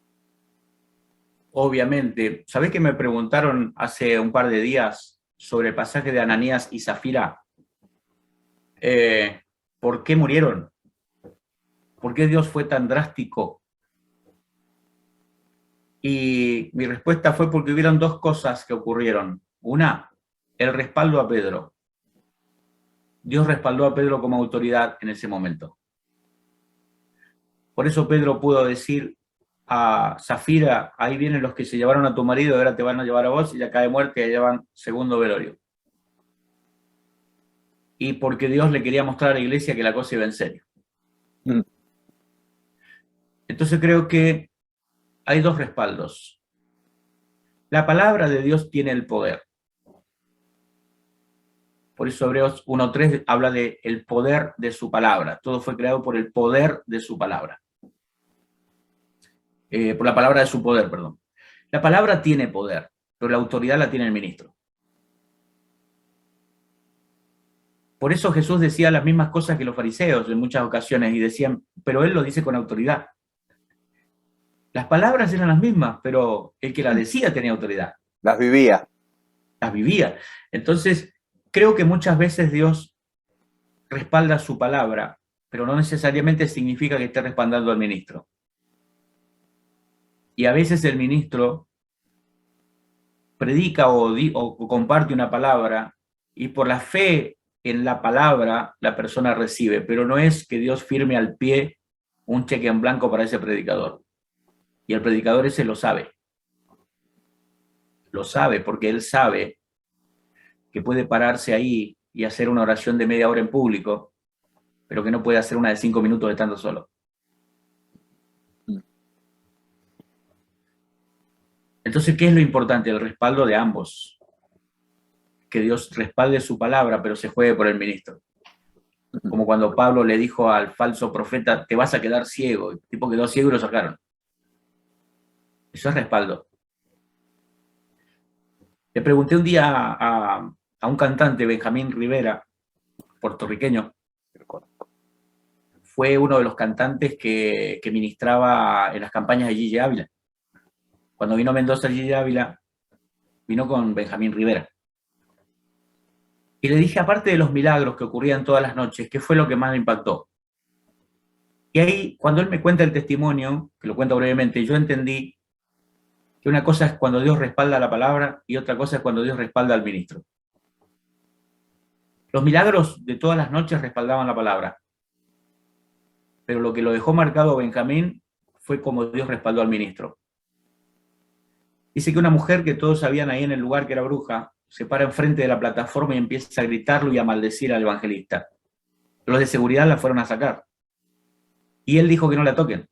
obviamente. ¿Sabés que me preguntaron hace un par de días sobre el pasaje de Ananías y Zafira? ¿Por qué murieron? ¿Por qué Dios fue tan drástico? Y mi respuesta fue porque hubieron dos cosas que ocurrieron. Una, el respaldo a Pedro. Dios respaldó a Pedro como autoridad en ese momento. Por eso Pedro pudo decir a Zafira, ahí vienen los que se llevaron a tu marido, ahora te van a llevar a vos, y ya cae muerte, ya llevan segundo velorio. Y porque Dios le quería mostrar a la iglesia que la cosa iba en serio. Mm. Entonces creo que hay dos respaldos. La palabra de Dios tiene el poder. Por eso Hebreos 1.3 habla de el poder de su palabra. Todo fue creado por el poder de su palabra. Por la palabra de su poder, perdón. La palabra tiene poder, pero la autoridad la tiene el ministro. Por eso Jesús decía las mismas cosas que los fariseos en muchas ocasiones y decían, pero él lo dice con autoridad. Las palabras eran las mismas, pero el que las decía tenía autoridad. Las vivía. Las vivía. Entonces, creo que muchas veces Dios respalda su palabra, pero no necesariamente significa que esté respaldando al ministro. Y a veces el ministro predica o comparte una palabra y por la fe en la palabra la persona recibe, pero no es que Dios firme al pie un cheque en blanco para ese predicador. Y el predicador ese lo sabe porque él sabe que puede pararse ahí y hacer una oración de media hora en público, pero que no puede hacer una de 5 minutos estando solo. Entonces, ¿qué es lo importante? El respaldo de ambos. Que Dios respalde su palabra, pero se juegue por el ministro. Como cuando Pablo le dijo al falso profeta, te vas a quedar ciego. El tipo quedó ciego y lo sacaron. Eso es respaldo. Le pregunté un día a un cantante, Benjamín Rivera, puertorriqueño. Fue uno de los cantantes que ministraba en las campañas de Gigi Ávila. Cuando vino Mendoza, Gigi Ávila vino con Benjamín Rivera. Y le dije, aparte de los milagros que ocurrían todas las noches, ¿qué fue lo que más me impactó? Y ahí, cuando él me cuenta el testimonio, que lo cuento brevemente, yo entendí que una cosa es cuando Dios respalda la palabra y otra cosa es cuando Dios respalda al ministro. Los milagros de todas las noches respaldaban la palabra. pero lo que lo dejó marcado a Benjamín fue como Dios respaldó al ministro. Dice que una mujer que todos sabían ahí en el lugar que era bruja, se para enfrente de la plataforma y empieza a gritarlo y a maldecir al evangelista. Los de seguridad la fueron a sacar. Y él dijo que no la toquen.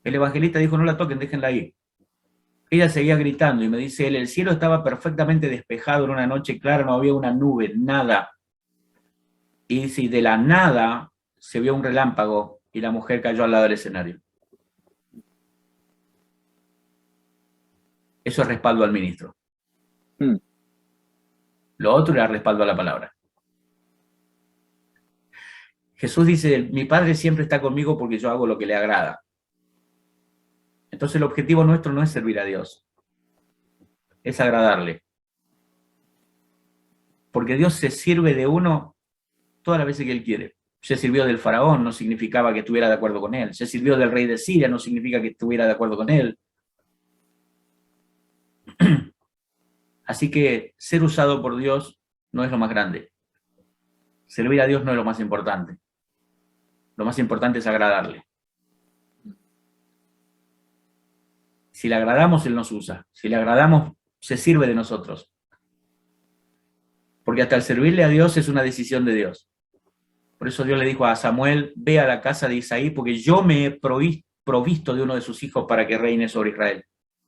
El evangelista dijo, no la toquen, déjenla ahí. Ella seguía gritando y me dice él, el cielo estaba perfectamente despejado en una noche clara, no había una nube, nada. Y dice, de la nada se vio un relámpago y la mujer cayó al lado del escenario. Eso es respaldo al ministro. Lo otro era respaldo a la palabra. Jesús dice, mi Padre siempre está conmigo porque yo hago lo que le agrada. Entonces el objetivo nuestro no es servir a Dios, es agradarle. Porque Dios se sirve de uno todas las veces que Él quiere. Se sirvió del faraón, no significaba que estuviera de acuerdo con él. Se sirvió del rey de Siria, no significa que estuviera de acuerdo con él. Así que ser usado por Dios no es lo más grande. Servir a Dios no es lo más importante. Lo más importante es agradarle. Si le agradamos, Él nos usa. Si le agradamos, se sirve de nosotros. Porque hasta el servirle a Dios es una decisión de Dios. Por eso Dios le dijo a Samuel, ve a la casa de Isaí, porque yo me he provisto de uno de sus hijos para que reine sobre Israel.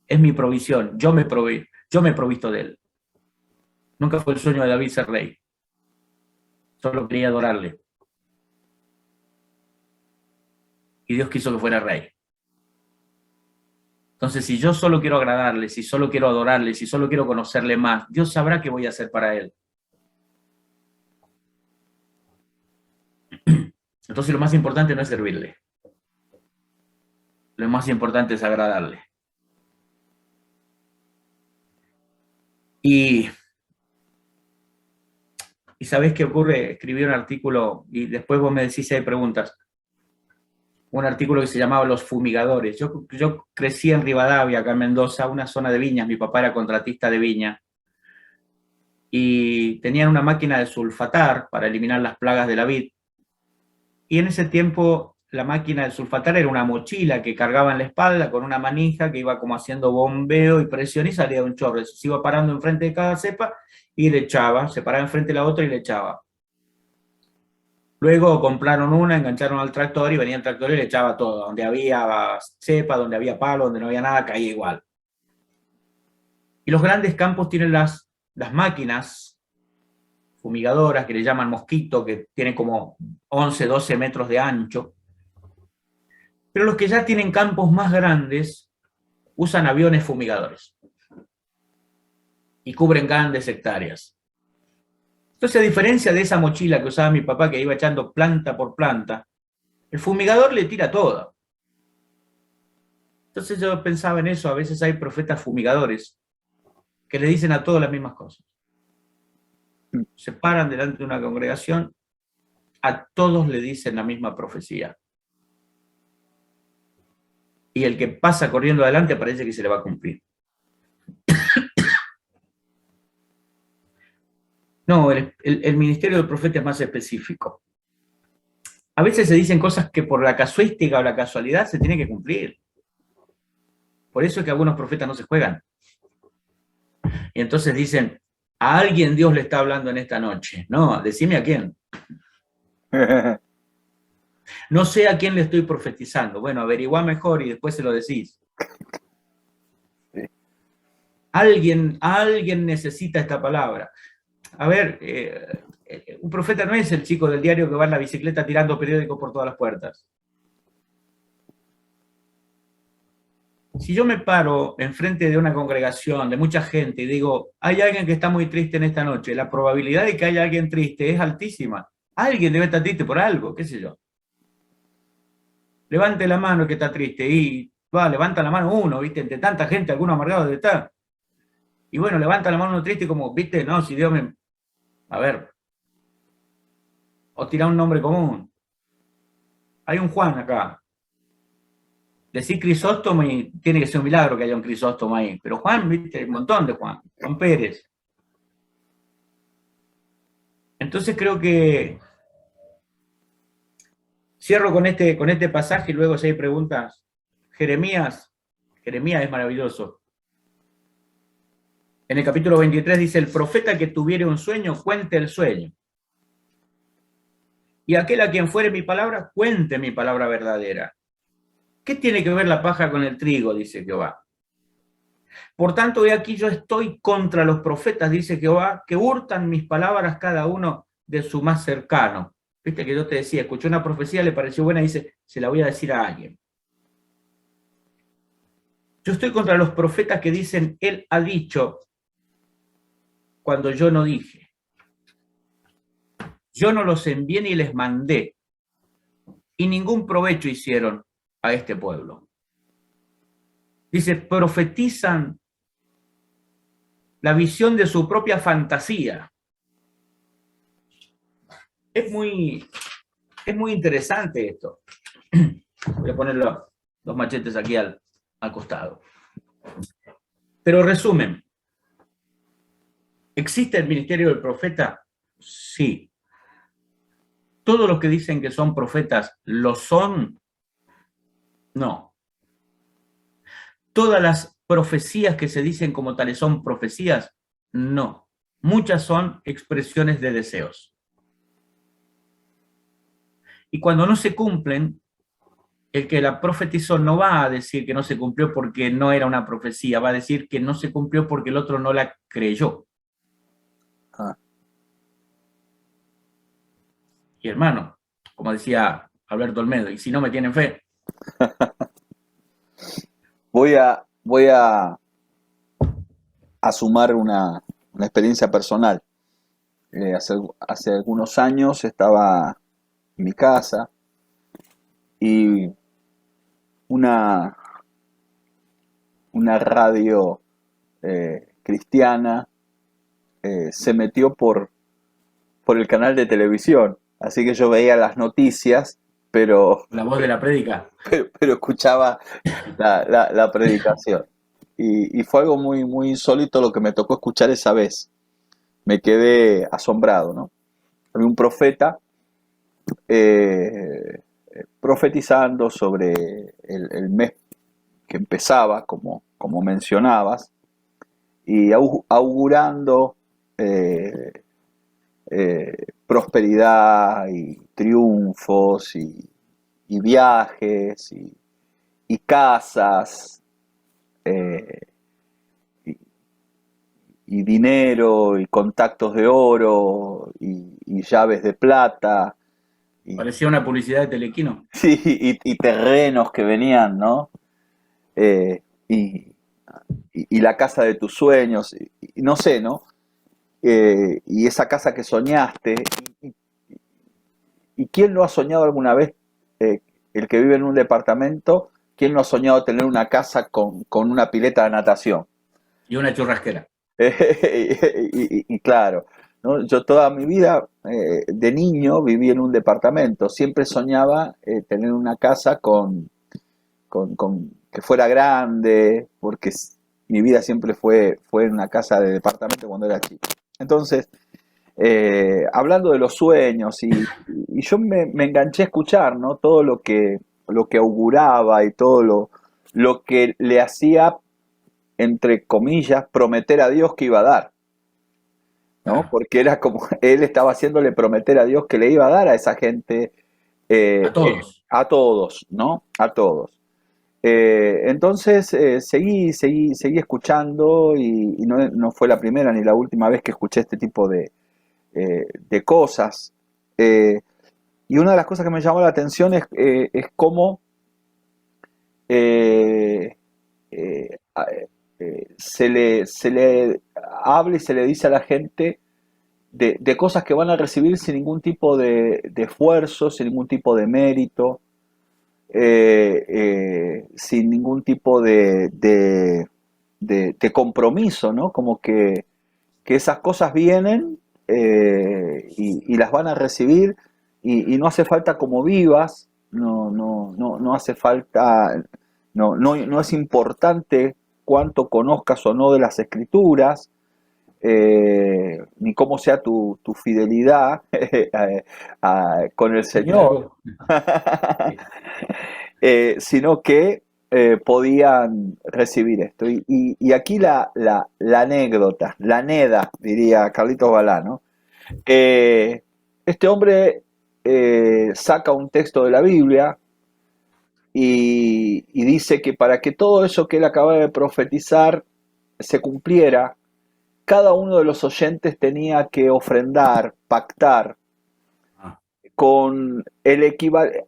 Es mi provisión, yo me he provisto de él. Nunca fue el sueño de David ser rey. Solo quería adorarle. Y Dios quiso que fuera rey. Entonces, si yo solo quiero agradarle, si solo quiero adorarle, si solo quiero conocerle más, Dios sabrá qué voy a hacer para él. Entonces, lo más importante no es servirle. Lo más importante es agradarle. Y ¿sabés qué ocurre? Escribí un artículo y después vos me decís si hay preguntas. Un artículo que se llamaba Los fumigadores. Yo crecí en Rivadavia, acá en Mendoza, una zona de viñas. Mi papá era contratista de viña. Y tenían una máquina de sulfatar para eliminar las plagas de la vid. Y en ese tiempo la máquina de sulfatar era una mochila que cargaba en la espalda con una manija que iba como haciendo bombeo y presión y salía un chorro. Se iba parando enfrente de cada cepa y le echaba, se paraba enfrente de la otra y le echaba. Luego compraron una, engancharon al tractor y venía el tractor y le echaba todo. Donde había cepa, donde había palo, donde no había nada, caía igual. Y los grandes campos tienen las máquinas fumigadoras que le llaman mosquito, que tienen como 11, 12 metros de ancho. Pero los que ya tienen campos más grandes usan aviones fumigadores y cubren grandes hectáreas. Entonces, a diferencia de esa mochila que usaba mi papá, que iba echando planta por planta, el fumigador le tira todo. Entonces yo pensaba en eso, a veces hay profetas fumigadores que le dicen a todos las mismas cosas. Se paran delante de una congregación, a todos le dicen la misma profecía. Y el que pasa corriendo adelante parece que se le va a cumplir. No, el ministerio del profeta es más específico. A veces se dicen cosas que por la casuística o la casualidad se tienen que cumplir. Por eso es que algunos profetas no se juegan. Y entonces dicen, a alguien Dios le está hablando en esta noche. No, decime a quién. No sé a quién le estoy profetizando. Bueno, averigua mejor y después se lo decís. Sí. Alguien necesita esta palabra. A ver, un profeta no es el chico del diario que va en la bicicleta tirando periódicos por todas las puertas. Si yo me paro enfrente de una congregación de mucha gente y digo, hay alguien que está muy triste en esta noche, la probabilidad de que haya alguien triste es altísima. Alguien debe estar triste por algo, qué sé yo. Levante la mano que está triste y levanta la mano uno, ¿viste? Entre tanta gente, alguno amargado debe estar. Y bueno, levanta la mano uno triste como, ¿viste? No, si Dios me... A ver. O tira un nombre común. Hay un Juan acá. Decir Crisóstomo y tiene que ser un milagro que haya un Crisóstomo ahí. Pero Juan, ¿viste? Un montón de Juan. Juan Pérez. Entonces creo que Cierro con este pasaje y luego si hay preguntas. Jeremías es maravilloso. En el capítulo 23 dice, el profeta que tuviere un sueño, cuente el sueño. Y aquel a quien fuere mi palabra, cuente mi palabra verdadera. ¿Qué tiene que ver la paja con el trigo? Dice Jehová. Por tanto, he aquí yo estoy contra los profetas, dice Jehová, que hurtan mis palabras cada uno de su más cercano. Viste que yo te decía, escuché una profecía, le pareció buena y dice, se la voy a decir a alguien. Yo estoy contra los profetas que dicen, él ha dicho, cuando yo no dije. Yo no los envié ni les mandé, y ningún provecho hicieron a este pueblo. Dice, profetizan la visión de su propia fantasía. Es muy interesante esto. Voy a poner los machetes aquí al costado. Pero resumen, ¿existe el ministerio del profeta? Sí. ¿Todos los que dicen que son profetas lo son? No. ¿Todas las profecías que se dicen como tales son profecías? No. Muchas son expresiones de deseos. Y cuando no se cumplen, el que la profetizó no va a decir que no se cumplió porque no era una profecía, va a decir que no se cumplió porque el otro no la creyó. Ah. Y hermano, como decía Alberto Olmedo, y si no me tienen fe. Voy a sumar una experiencia personal. Hace algunos años estaba en mi casa y una radio cristiana se metió por el canal de televisión. Así que yo veía las noticias, pero, La voz de la prédica. pero escuchaba la predicación. Y fue algo muy, muy insólito lo que me tocó escuchar esa vez. Me quedé asombrado, ¿no? Había un profeta profetizando sobre el mes que empezaba, como mencionabas, y augurando prosperidad y triunfos y viajes y casas y, y dinero y contactos de oro y llaves de plata. Parecía una publicidad de Telequino. Sí, y terrenos que venían, ¿no? Eh, y, y la casa de tus sueños, y no sé, ¿no? Y esa casa que soñaste. Y, ¿Y quién no ha soñado alguna vez, el que vive en un departamento, quién no ha soñado tener una casa con una pileta de natación? Y una churrasquera. Y claro, ¿no? Yo toda mi vida de niño viví en un departamento, siempre soñaba tener una casa con que fuera grande, porque mi vida siempre fue en una casa de departamento cuando era chico. Entonces, hablando de los sueños, y yo me enganché a escuchar, ¿no? Todo lo que auguraba y todo lo que le hacía, entre comillas, prometer a Dios que iba a dar, ¿no? Porque era como, él estaba haciéndole prometer a Dios que le iba a dar a esa gente, A todos. a todos, ¿no? A todos. Entonces seguí escuchando y no fue la primera ni la última vez que escuché este tipo de cosas. Y una de las cosas que me llamó la atención es cómo eh, eh, se le habla y se le dice a la gente de cosas que van a recibir sin ningún tipo de esfuerzo, sin ningún tipo de mérito, sin ningún tipo de compromiso, ¿no? Como que esas cosas vienen y las van a recibir y no hace falta como vivas, no hace falta, no es importante cuánto conozcas o no de las escrituras, ni cómo sea tu fidelidad, con el Tenía Señor, algo. Sí. sino que podían recibir esto. Y aquí la anécdota, la neda, diría Carlitos Balá, ¿no? Este hombre saca un texto de la Biblia y dice que para que todo eso que él acaba de profetizar se cumpliera, cada uno de los oyentes tenía que ofrendar, pactar Ah, con el equivalente,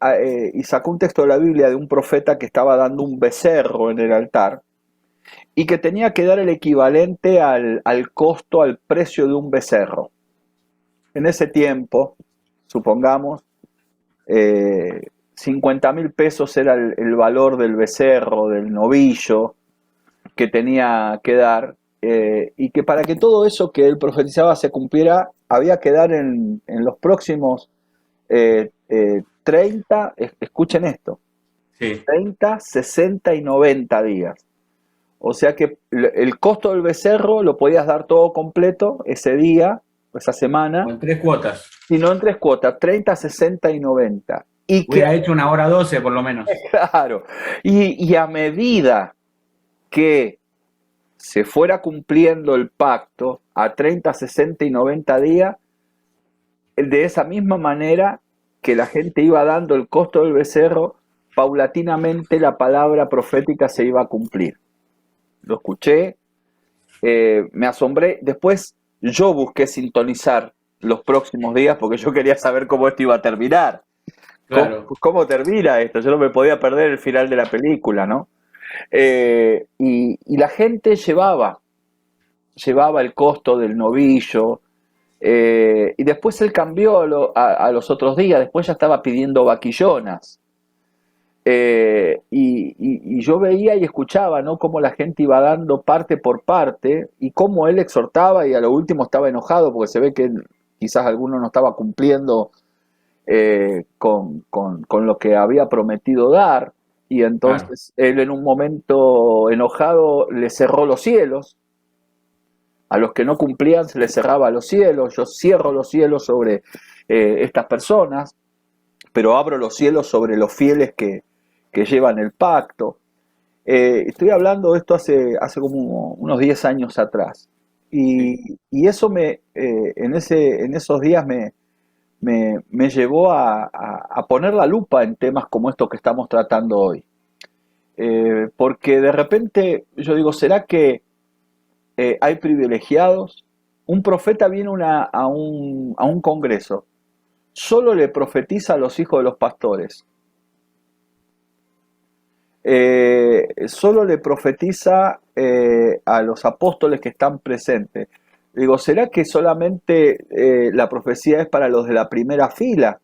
y sacó un texto de la Biblia de un profeta que estaba dando un becerro en el altar y que tenía que dar el equivalente al costo, al precio de un becerro. En ese tiempo, supongamos, 50.000 pesos era el valor del becerro, del novillo que tenía que dar, y que para que todo eso que él profetizaba se cumpliera, había que dar en los próximos 30, escuchen esto, sí. 30, 60 y 90 días. O sea que el costo del becerro lo podías dar todo completo ese día, esa O semana, en 3 cuotas. y no en tres cuotas, 30, 60 y 90. Y que, Hubiera hecho 1 hora 12 por lo menos. claro, y a medida que se fuera cumpliendo el pacto a 30, 60 y 90 días, de esa misma manera que la gente iba dando el costo del becerro, paulatinamente la palabra profética se iba a cumplir. Lo escuché, me asombré. Después yo busqué sintonizar los próximos días porque yo quería saber cómo esto iba a terminar. Claro. ¿Cómo termina esto? Yo no me podía perder el final de la película, ¿no? Y la gente llevaba el costo del novillo, y después él cambió a los otros días, después ya estaba pidiendo vaquillonas. Y yo veía y escuchaba, ¿no? Cómo la gente iba dando parte por parte y cómo él exhortaba y a lo último estaba enojado porque se ve que quizás alguno no estaba cumpliendo con lo que había prometido dar, y Claro. entonces él en un momento enojado le cerró los cielos. A los que no cumplían se les cerraba los cielos. Yo cierro los cielos sobre estas personas, pero abro los cielos sobre los fieles que llevan el pacto. Estoy hablando de esto hace como unos 10 años atrás. Sí. Y eso en esos días me llevó a poner la lupa en temas como estos que estamos tratando hoy. Porque de repente yo digo, ¿será que hay privilegiados? Un profeta viene a un congreso, solo le profetiza a los hijos de los pastores, solo le profetiza a los apóstoles que están presentes. Digo, ¿será que solamente la profecía es para los de la primera fila?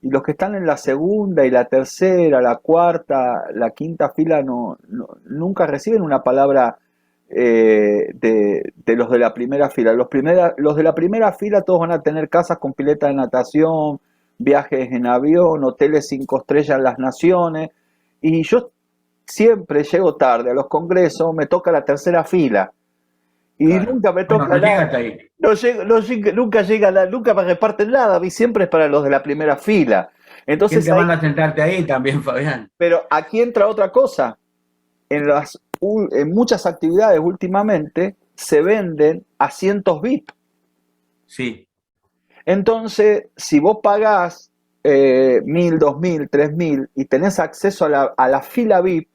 Y los que están en la segunda y la tercera, la cuarta, la quinta fila nunca reciben una palabra de los de la primera fila. Los de la primera fila todos van a tener casas con pileta de natación, viajes en avión, hoteles 5 estrellas en las naciones. Y yo siempre llego tarde a los congresos, me toca la tercera fila. Y Claro. nunca me Bueno, toca no llega nada. hasta ahí. Nunca llega nunca me reparten nada. A mí siempre es para los de la primera fila. ¿Quién Entonces te ahí, manda a sentarte ahí también, Fabián? pero aquí entra otra cosa. En muchas actividades últimamente se venden asientos VIP. Sí, Entonces, si vos pagás 1.000, 2.000, 3.000 y tenés acceso a la fila VIP,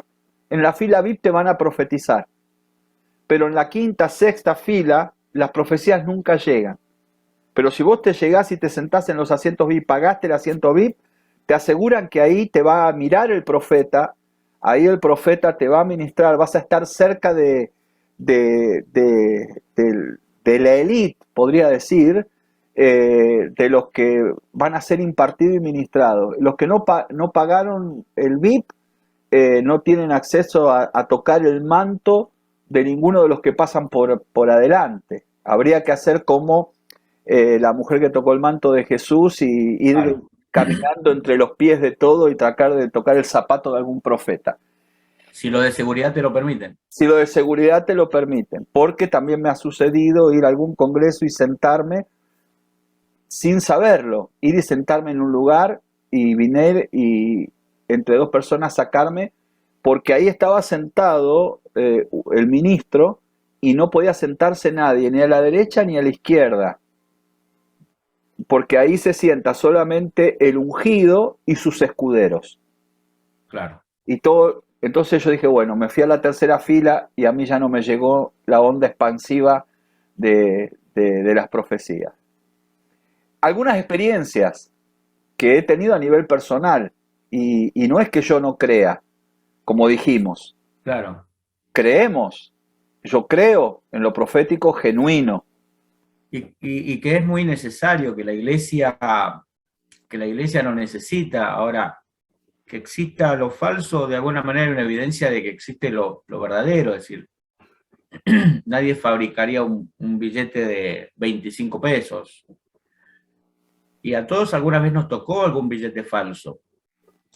en la fila VIP te van a profetizar. Pero en la quinta, sexta fila, las profecías nunca llegan. Pero si vos te llegás y te sentás en los asientos VIP, pagaste el asiento VIP, te aseguran que ahí te va a mirar el profeta, ahí el profeta te va a ministrar, vas a estar cerca de, de, de la élite, podría decir, de los que van a ser impartidos y ministrados. Los que no pagaron el VIP no tienen acceso a tocar el manto de ninguno de los que pasan por adelante. Habría que hacer como la mujer que tocó el manto de Jesús y ir claro. caminando entre los pies de todo y tratar de tocar el zapato de algún profeta. Si lo de seguridad te lo permiten. Si lo de seguridad te lo permiten, porque también me ha sucedido ir a algún congreso y sentarme sin saberlo, ir y sentarme en un lugar y vine y entre dos personas sacarme, porque ahí estaba sentado el ministro y no podía sentarse nadie, ni a la derecha ni a la izquierda, porque ahí se sienta solamente el ungido y sus escuderos. Claro. Y todo, entonces yo dije, bueno, me fui a la tercera fila y a mí ya no me llegó la onda expansiva de las profecías. Algunas experiencias que he tenido a nivel personal, y no es que yo no crea, como dijimos, Claro. creemos, yo creo en lo profético genuino. Y que es muy necesario que la iglesia lo necesita. Ahora, que exista lo falso, de alguna manera hay una evidencia de que existe lo verdadero, es decir, nadie fabricaría un billete de 25 pesos. Y a todos alguna vez nos tocó algún billete falso.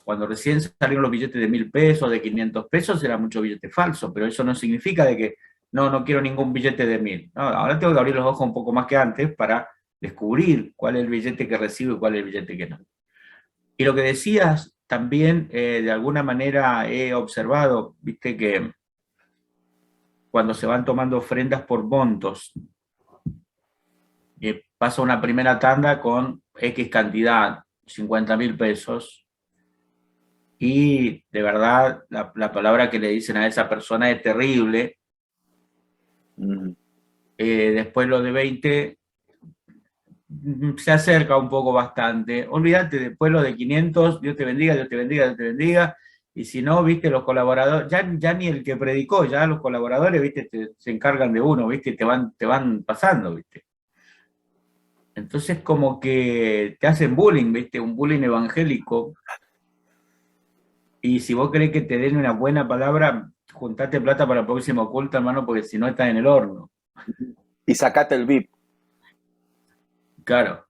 Cuando recién salieron los billetes de 1.000 pesos, de 500 pesos, era mucho billete falso, pero eso no significa de que no quiero ningún billete de 1.000. No, ahora tengo que abrir los ojos un poco más que antes para descubrir cuál es el billete que recibo y cuál es el billete que no. Y lo que decías, también de alguna manera he observado, viste que cuando se van tomando ofrendas por montos, pasa una primera tanda con X cantidad, 50.000 pesos, y de verdad la palabra que le dicen a esa persona es terrible. Después lo de 20 se acerca un poco bastante. Olvídate, después lo de 500, Dios te bendiga, Dios te bendiga, Dios te bendiga. Y si no, viste, los colaboradores, ya ni el que predicó, ya los colaboradores, viste, se encargan de uno, viste, te van pasando, viste. Entonces como que te hacen bullying, viste, un bullying evangélico. Y si vos querés que te den una buena palabra, juntate plata para el próximo culto, hermano, porque si no estás en el horno. Y sacate el VIP. Claro.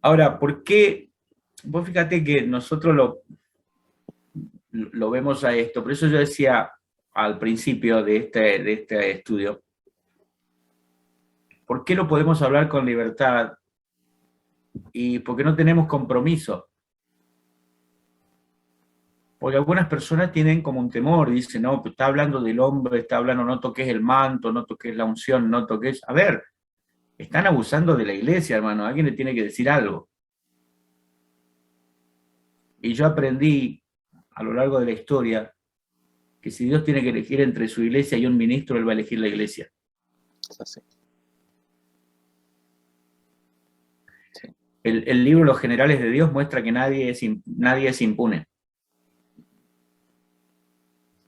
Ahora, ¿por qué? Vos fíjate que nosotros lo vemos a esto, por eso yo decía al principio de este estudio, ¿por qué lo podemos hablar con libertad? Y porque no tenemos compromiso. Porque algunas personas tienen como un temor, dicen, no, pues está hablando del hombre, está hablando, no toques el manto, no toques la unción, no toques... A ver, están abusando de la iglesia, hermano, alguien le tiene que decir algo. Y yo aprendí a lo largo de la historia que si Dios tiene que elegir entre su iglesia y un ministro, Él va a elegir la iglesia. Es así. Sí. El libro Los Generales de Dios muestra que nadie es impune.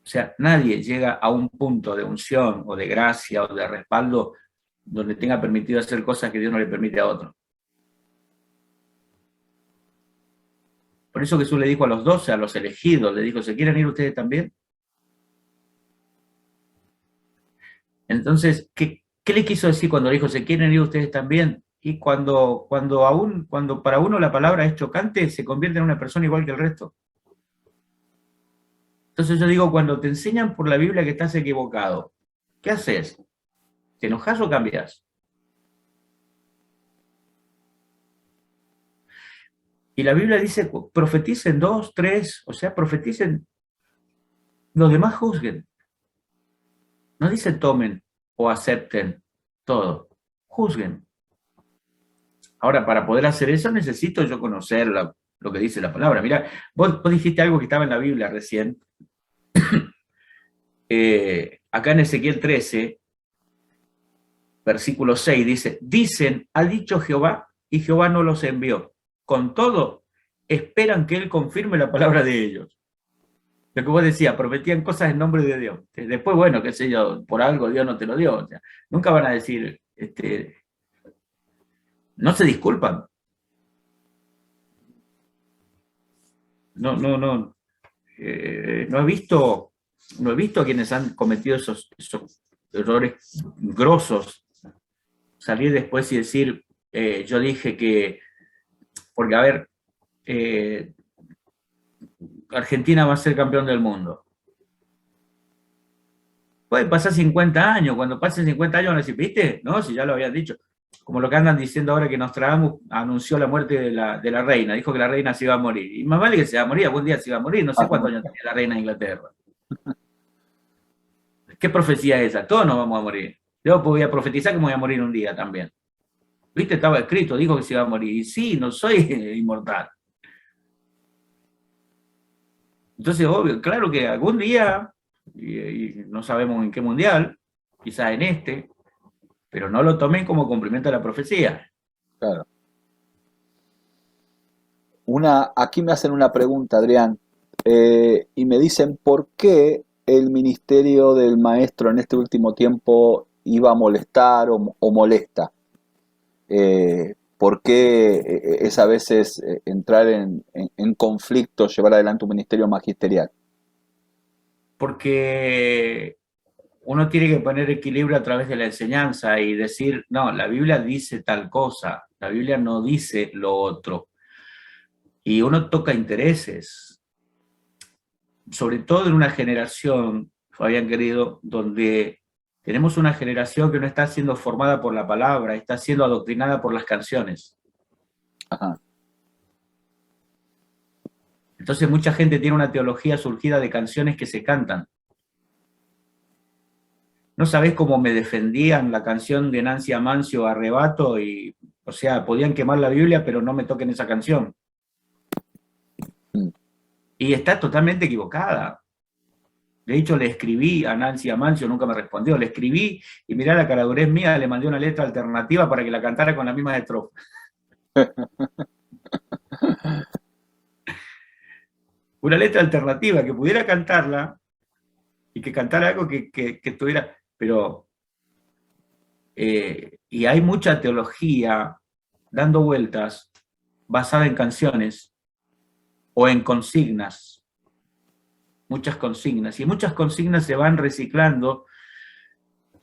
O sea, nadie llega a un punto de unción o de gracia o de respaldo donde tenga permitido hacer cosas que Dios no le permite a otro. Por eso Jesús le dijo a los 12, a los elegidos, le dijo, ¿se quieren ir ustedes también? Entonces, ¿qué le quiso decir cuando le dijo, ¿se quieren ir ustedes también? Y cuando para uno la palabra es chocante, se convierte en una persona igual que el resto. Entonces yo digo, cuando te enseñan por la Biblia que estás equivocado, ¿qué haces? ¿Te enojas o cambias? Y la Biblia dice, profeticen 2, 3, o sea, profeticen, los demás juzguen. No dice tomen o acepten todo, juzguen. Ahora, para poder hacer eso necesito yo conocer lo que dice la palabra. Mira, vos dijiste algo que estaba en la Biblia recién. Acá en Ezequiel 13, versículo 6, dice, dicen, ha dicho Jehová, y Jehová no los envió. Con todo, esperan que Él confirme la palabra de ellos. Lo que vos decías, prometían cosas en nombre de Dios. Después, bueno, qué sé yo, por algo Dios no te lo dio. O sea, nunca van a decir, no se disculpan. No he visto a quienes han cometido esos errores grosos salir después y decir, yo dije que, porque a ver, Argentina va a ser campeón del mundo. Puede pasar 50 años, cuando pasen 50 años van a decir, ¿viste? No, si ya lo habían dicho. como lo que andan diciendo ahora que Nostradamus anunció la muerte de la reina, dijo que la reina se iba a morir. Y más vale que se va a morir, algún día se iba a morir, no sé cuántos años tenía la reina de Inglaterra. ¿Qué profecía es esa? Todos nos vamos a morir. Yo voy a profetizar que me voy a morir un día también. ¿Viste? Estaba escrito, dijo que se iba a morir. Y sí, no soy inmortal. Entonces, obvio, claro que algún día, y no sabemos en qué mundial, quizás en este, pero no lo tomen como cumplimiento de la profecía. Claro. Aquí me hacen una pregunta, Adrián, y me dicen por qué el ministerio del maestro en este último tiempo iba a molestar o molesta. ¿Por qué es a veces entrar en conflicto, llevar adelante un ministerio magisterial? Porque uno tiene que poner equilibrio a través de la enseñanza y decir, no, la Biblia dice tal cosa, la Biblia no dice lo otro. Y uno toca intereses, sobre todo en una generación, Fabián querido, donde tenemos una generación que no está siendo formada por la palabra, está siendo adoctrinada por las canciones. Ajá. Entonces mucha gente tiene una teología surgida de canciones que se cantan. No sabés cómo me defendían la canción de Nancy Amancio, Arrebato, y, o sea, podían quemar la Biblia, pero no me toquen esa canción. Mm. Y está totalmente equivocada. De hecho, le escribí a Nancy Amancio, nunca me respondió, le escribí y mirá la caradurez mía, le mandé una letra alternativa para que la cantara con la misma estrofa. Una letra alternativa, que pudiera cantarla y que cantara algo que tuviera, pero... y hay mucha teología dando vueltas basada en canciones o en consignas, muchas consignas, y muchas consignas se van reciclando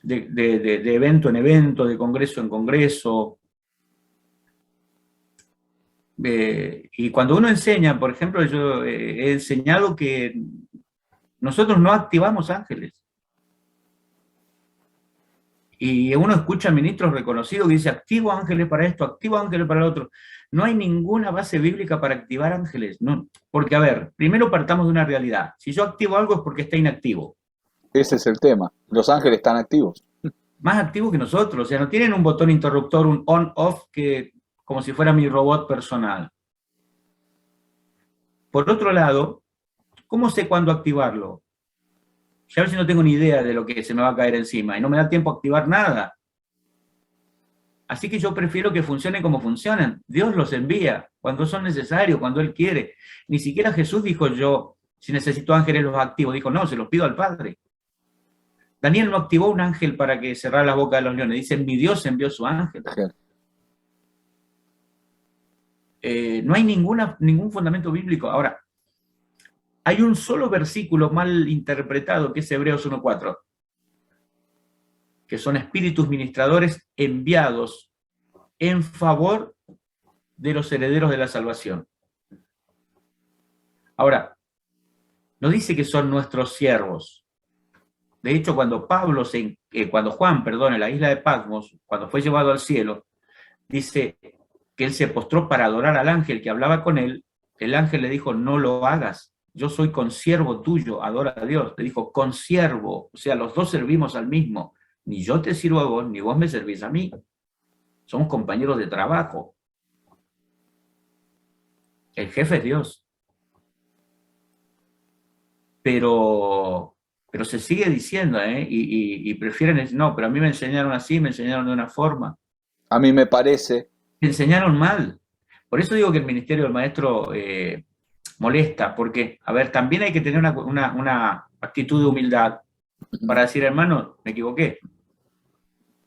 de evento en evento, de congreso en congreso. Y cuando uno enseña, por ejemplo, yo he enseñado que nosotros no activamos ángeles. Y uno escucha ministros reconocidos que dicen, activo ángeles para esto, activo ángeles para lo otro. No hay ninguna base bíblica para activar ángeles. No. Porque, a ver, primero partamos de una realidad. Si yo activo algo es porque está inactivo. Ese es el tema. Los ángeles están activos. Más activos que nosotros. O sea, no tienen un botón interruptor, un on-off, que como si fuera mi robot personal. Por otro lado, ¿cómo sé cuándo activarlo? Ya a ver si no tengo ni idea de lo que se me va a caer encima y no me da tiempo a activar nada. Así que yo prefiero que funcionen como funcionan. Dios los envía cuando son necesarios, cuando Él quiere. Ni siquiera Jesús dijo yo, si necesito ángeles los activo. Dijo, no, se los pido al Padre. Daniel no activó un ángel para que cerrara la boca de los leones. Dice, mi Dios envió su ángel. No hay ningún fundamento bíblico. Ahora, hay un solo versículo mal interpretado, que es Hebreos 1:4, que son espíritus ministradores enviados en favor de los herederos de la salvación. Ahora, no dice que son nuestros siervos. De hecho, cuando Juan, en la isla de Patmos, cuando fue llevado al cielo, dice que él se postró para adorar al ángel que hablaba con él. El ángel le dijo, no lo hagas, yo soy consiervo tuyo, adora a Dios. Le dijo, consiervo, o sea, los dos servimos al mismo. Ni yo te sirvo a vos, ni vos me servís a mí. Somos compañeros de trabajo. El jefe es Dios. Pero se sigue diciendo, y prefieren decir, no, pero a mí me enseñaron así, me enseñaron de una forma. A mí me parece. Me enseñaron mal. Por eso digo que el ministerio del maestro molesta, porque, a ver, también hay que tener una actitud de humildad para decir, hermano, me equivoqué.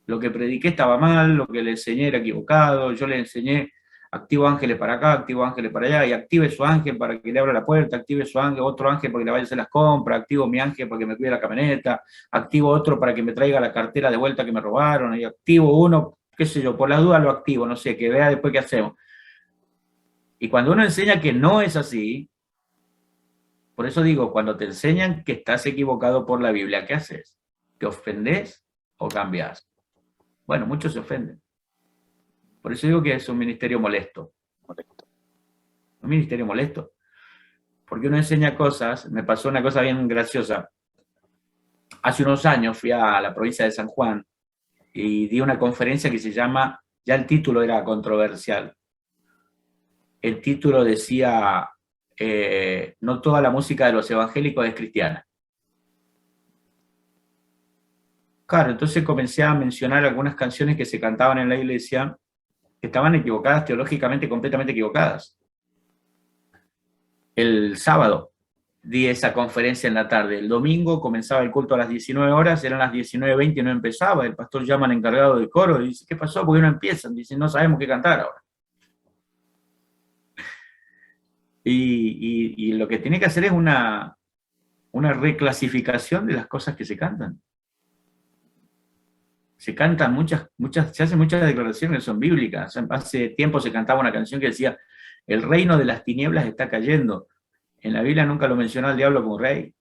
Lo que prediqué estaba mal, lo que le enseñé era equivocado, yo le enseñé, activo ángeles para acá, activo ángeles para allá, y active su ángel para que le abra la puerta, active su ángel, otro ángel para que le vaya a hacer las compras, activo mi ángel para que me cuide la camioneta, activo otro para que me traiga la cartera de vuelta que me robaron, y activo uno, qué sé yo, por las dudas lo activo, no sé, que vea después qué hacemos. Y cuando uno enseña que no es así, por eso digo, cuando te enseñan que estás equivocado por la Biblia, ¿qué haces? ¿Te ofendes o cambias? Bueno, muchos se ofenden. Por eso digo que es un ministerio molesto. Un ministerio molesto. Porque uno enseña cosas, me pasó una cosa bien graciosa. Hace unos años fui a la provincia de San Juan y di una conferencia que se llama, ya el título era controversial. El título decía, no toda la música de los evangélicos es cristiana. Claro, entonces comencé a mencionar algunas canciones que se cantaban en la iglesia que estaban equivocadas, teológicamente completamente equivocadas. El sábado di esa conferencia en la tarde. El domingo comenzaba el culto a las 19 horas, eran las 19:20 y no empezaba. El pastor llama al encargado del coro y dice, ¿qué pasó? ¿Por qué no empiezan? Dice, no sabemos qué cantar ahora. Y lo que tiene que hacer es una reclasificación de las cosas que se cantan. Se cantan se hacen muchas declaraciones que son bíblicas. Hace tiempo se cantaba una canción que decía, el reino de las tinieblas está cayendo. En la Biblia nunca lo mencionó al diablo como rey.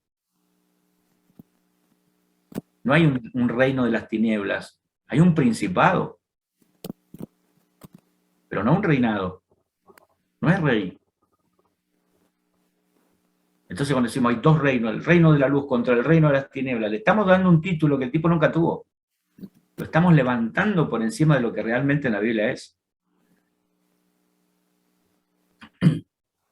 No hay un reino de las tinieblas, hay un principado, pero no un reinado, no es rey. Entonces cuando decimos hay dos reinos, el reino de la luz contra el reino de las tinieblas, le estamos dando un título que el tipo nunca tuvo. Lo estamos levantando por encima de lo que realmente en la Biblia es.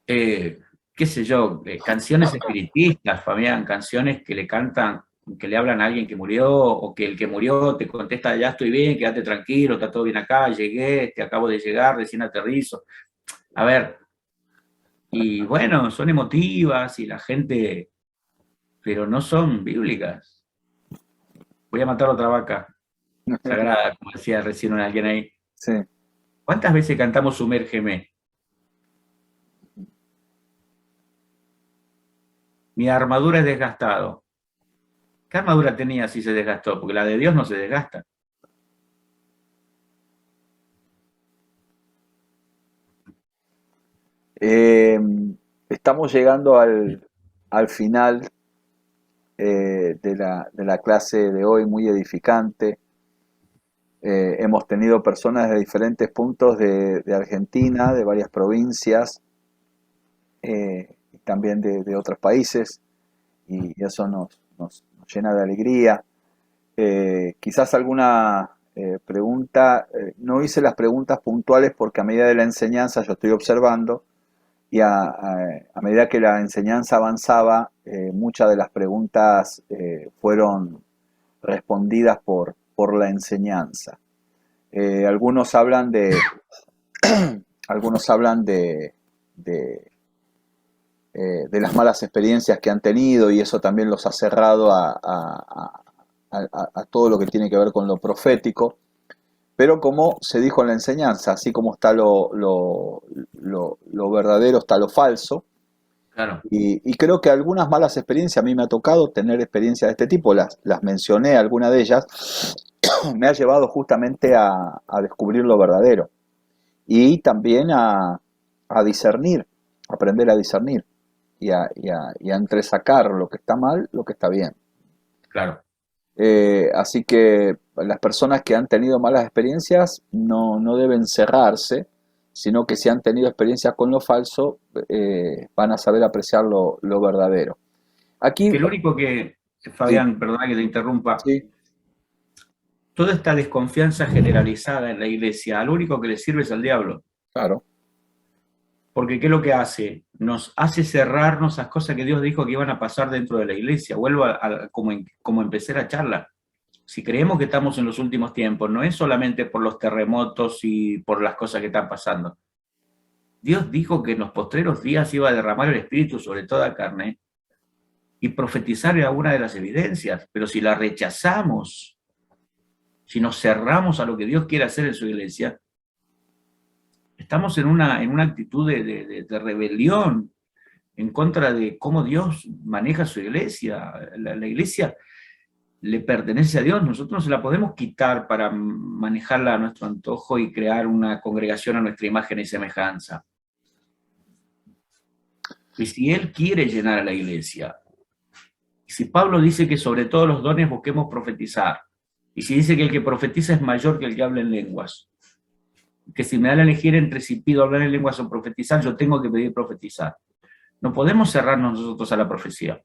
Qué sé yo, canciones espiritistas, Fabián, canciones que le cantan, que le hablan a alguien que murió, o que el que murió te contesta, ya estoy bien, quédate tranquilo, está todo bien acá, llegué, te acabo de llegar, recién aterrizo. A ver, y bueno, son emotivas y la gente, pero no son bíblicas. Voy a matar otra vaca sagrada, como decía recién alguien ahí. Sí. ¿Cuántas veces cantamos Sumérgeme? Mi armadura es desgastado. ¿Qué armadura tenía si se desgastó? Porque la de Dios no se desgasta. Estamos llegando al final de la clase de hoy, muy edificante. Hemos tenido personas de diferentes puntos de Argentina, de varias provincias, y también de otros países, y eso nos llena de alegría. Quizás alguna pregunta, no hice las preguntas puntuales porque a medida de la enseñanza yo estoy observando y a medida que la enseñanza avanzaba, muchas de las preguntas fueron respondidas por la enseñanza. Algunos hablan algunos hablan de las malas experiencias que han tenido y eso también los ha cerrado a todo lo que tiene que ver con lo profético. Pero como se dijo en la enseñanza, así como está lo verdadero, está lo falso. Claro. Y creo que algunas malas experiencias, a mí me ha tocado tener experiencias de este tipo, las mencioné, alguna de ellas, me ha llevado justamente a descubrir lo verdadero. Y también a discernir, aprender a discernir y a entresacar lo que está mal, lo que está bien. Claro. Así que las personas que han tenido malas experiencias no deben cerrarse, sino que si han tenido experiencias con lo falso, van a saber apreciar lo verdadero. Aquí, Que lo único que, sí, Fabián, perdona que te interrumpa, sí, toda esta desconfianza generalizada en la iglesia, al único que le sirve es al diablo. claro, Porque ¿qué es lo que hace? Nos hace cerrarnos a cosas que Dios dijo que iban a pasar dentro de la iglesia. Vuelvo como empecé la charla. Si creemos que estamos en los últimos tiempos, no es solamente por los terremotos y por las cosas que están pasando. Dios dijo que en los postreros días iba a derramar el Espíritu sobre toda carne y profetizar era una de las evidencias. Pero si la rechazamos, si nos cerramos a lo que Dios quiere hacer en su iglesia, estamos en una actitud de rebelión en contra de cómo Dios maneja su iglesia. La iglesia le pertenece a Dios, nosotros no se la podemos quitar para manejarla a nuestro antojo y crear una congregación a nuestra imagen y semejanza. Y si Él quiere llenar a la iglesia, y si Pablo dice que sobre todos los dones busquemos profetizar, y si dice que el que profetiza es mayor que el que habla en lenguas, que si me dan a elegir entre si pido hablar en lenguas o profetizar, yo tengo que pedir profetizar. No podemos cerrarnos nosotros a la profecía,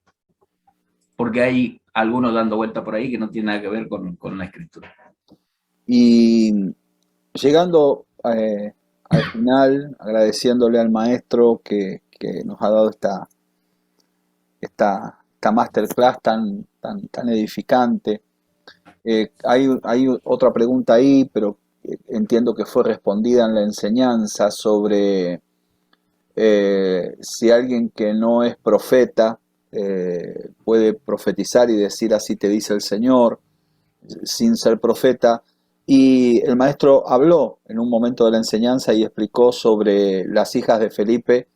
porque hay algunos dando vuelta por ahí que no tienen nada que ver con la escritura. Y llegando al final, agradeciéndole al maestro que nos ha dado esta masterclass tan edificante. Hay otra pregunta ahí, pero entiendo que fue respondida en la enseñanza sobre si alguien que no es profeta puede profetizar y decir así te dice el Señor, sin ser profeta. Y el maestro habló en un momento de la enseñanza y explicó sobre las hijas de Felipe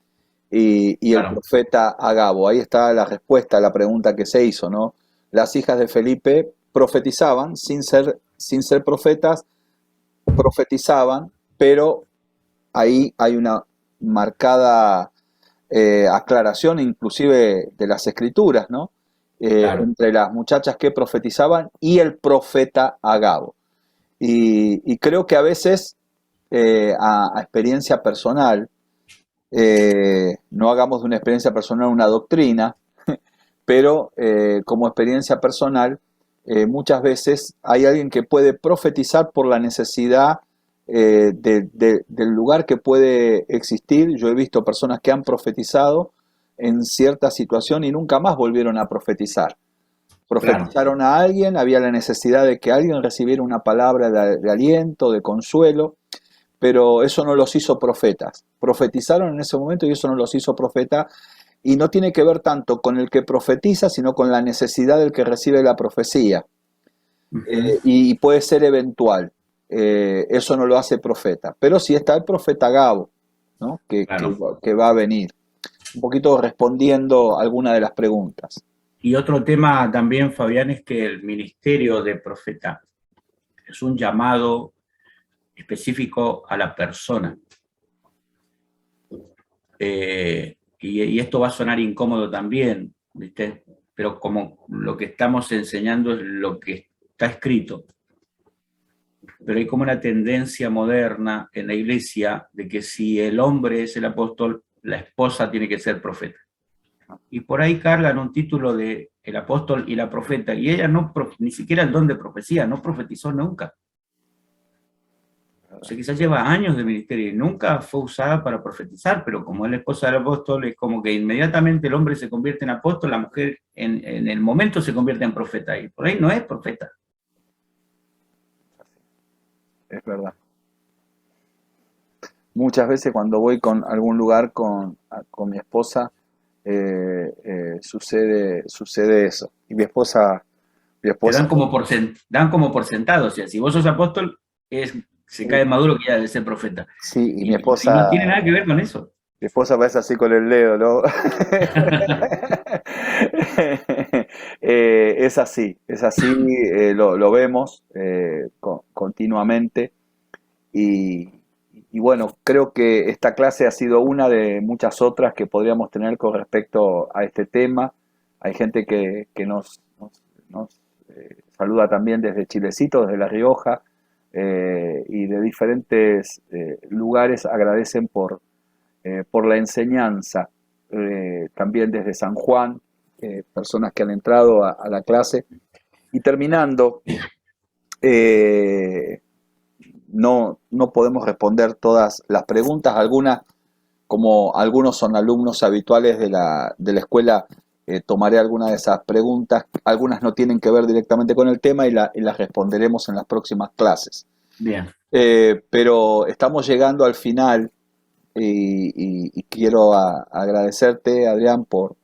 y el Claro, profeta Agabo. Ahí está la respuesta a la pregunta que se hizo, ¿no? Las hijas de Felipe profetizaban sin ser profetas, profetizaban, pero ahí hay una marcada aclaración inclusive de las escrituras, ¿no? claro, Entre las muchachas que profetizaban y el profeta Agabo. Y creo que a veces, a experiencia personal, no hagamos de una experiencia personal una doctrina, pero como experiencia personal, muchas veces hay alguien que puede profetizar por la necesidad del lugar que puede existir. Yo he visto personas que han profetizado en cierta situación y nunca más volvieron a profetizar. claro, Profetizaron a alguien, había la necesidad de que alguien recibiera una palabra de aliento, de consuelo, pero eso no los hizo profetas. Profetizaron en ese momento y eso no los hizo profetas, y no tiene que ver tanto con el que profetiza, sino con la necesidad del que recibe la profecía. uh-huh, Y puede ser eventual. Eso no lo hace profeta. Pero sí está el profeta Gabo, ¿no? claro. Que va a venir. Un poquito respondiendo a alguna de las preguntas. Y otro tema también, Fabián, es que el ministerio de profeta es un llamado específico a la persona. Y esto va a sonar incómodo también, ¿viste? Pero como lo que estamos enseñando es lo que está escrito. Pero hay como una tendencia moderna en la iglesia de que si el hombre es el apóstol, la esposa tiene que ser profeta. Y por ahí cargan un título de el apóstol y la profeta, y ella no, ni siquiera el don de profecía, no profetizó nunca. O sea, quizás lleva años de ministerio y nunca fue usada para profetizar, pero como es la esposa del apóstol, es como que inmediatamente el hombre se convierte en apóstol, la mujer en el momento se convierte en profeta, y por ahí no es profeta. Es verdad. Muchas veces cuando voy con algún lugar con mi esposa, sucede eso. Y mi Te esposa, dan como por sentado, o sea, si vos sos apóstol, se cae maduro que ya debe ser profeta. sí, y Y no tiene nada que ver con eso. mi esposa parece así con el dedo, ¿no? Es así, lo vemos continuamente. Y, y bueno, creo que esta clase ha sido una de muchas otras que podríamos tener con respecto a este tema. Hay gente que nos saluda también desde Chilecito, desde La Rioja, y de diferentes lugares agradecen por la enseñanza. También desde San Juan, personas que han entrado a la clase. Y terminando, eh, no podemos responder todas las preguntas, algunas, como algunos son alumnos habituales de la escuela, tomaré algunas de esas preguntas, algunas no tienen que ver directamente con el tema y las responderemos en las próximas clases. Bien. Pero estamos llegando al final y quiero agradecerte, Adrián, por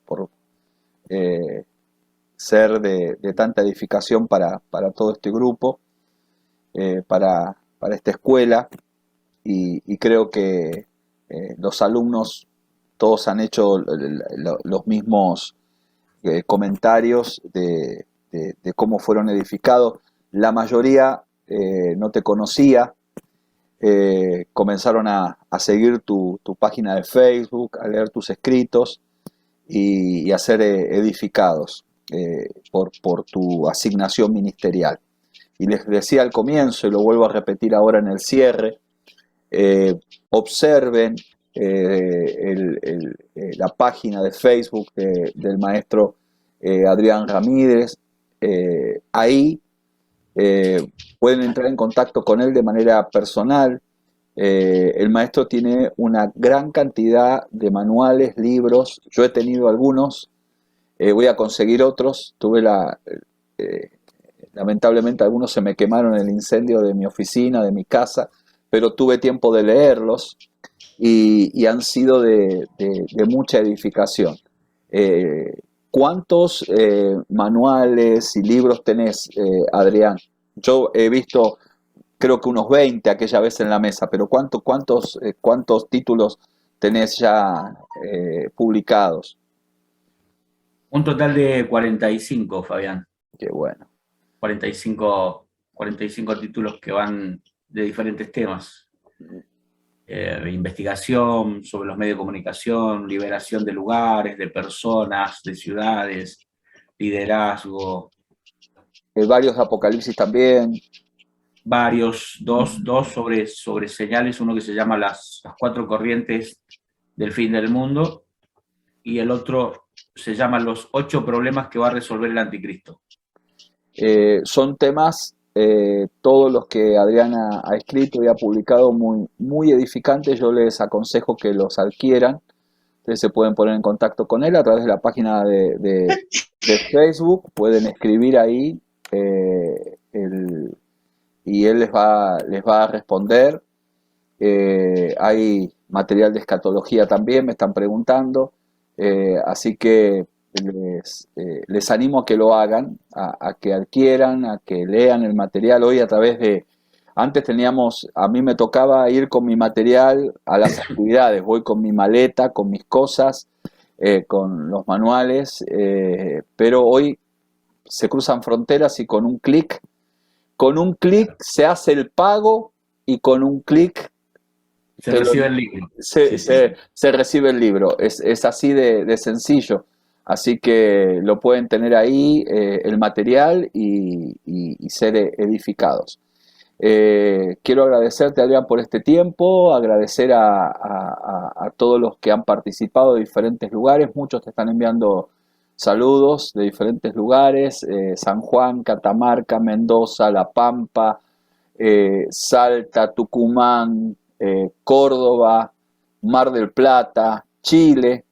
ser de tanta edificación para todo este grupo, para esta escuela, y creo que los alumnos todos han hecho los mismos comentarios de cómo fueron edificados. La mayoría no te conocía, comenzaron a seguir tu página de Facebook, a leer tus escritos y a ser edificados por tu asignación ministerial. Y les decía al comienzo, y lo vuelvo a repetir ahora en el cierre, eh, observen la página de Facebook del maestro Adrián Ramírez. Ahí pueden entrar en contacto con él de manera personal. El maestro tiene una gran cantidad de manuales, libros. Yo he tenido algunos, voy a conseguir otros. Eh, lamentablemente algunos se me quemaron en el incendio de mi oficina, de mi casa, pero tuve tiempo de leerlos y han sido de mucha edificación. Eh, ¿Cuántos manuales y libros tenés, Adrián? Yo he visto, creo que unos 20 aquella vez en la mesa, pero ¿cuántos títulos tenés ya publicados? Un total de 45, Fabián. Qué bueno. 45 títulos que van de diferentes temas. Investigación sobre los medios de comunicación, liberación de lugares, de personas, de ciudades, liderazgo. Varios Apocalipsis también. Varios, dos sobre señales, uno que se llama las 4 corrientes del fin del mundo, y el otro se llama los 8 problemas que va a resolver el anticristo. Son temas, todos los que Adriana ha escrito y ha publicado, muy, muy edificantes. Yo les aconsejo que los adquieran. Ustedes se pueden poner en contacto con él a través de la página de Facebook, pueden escribir ahí y él les va a responder. Hay material de escatología también, me están preguntando, así que les animo a que lo hagan, a que adquieran, a que lean el material. Hoy a través de... Antes a mí me tocaba ir con mi material a las actividades, voy con mi maleta, con mis cosas, con los manuales, pero hoy se cruzan fronteras y con un clic se hace el pago y con un clic se recibe el libro. Se recibe el libro, es así de sencillo. Así que lo pueden tener ahí, el material, y ser edificados. Quiero agradecerte, Adrián, por este tiempo, agradecer a todos los que han participado de diferentes lugares. Muchos te están enviando saludos de diferentes lugares: San Juan, Catamarca, Mendoza, La Pampa, Salta, Tucumán, Córdoba, Mar del Plata, Chile,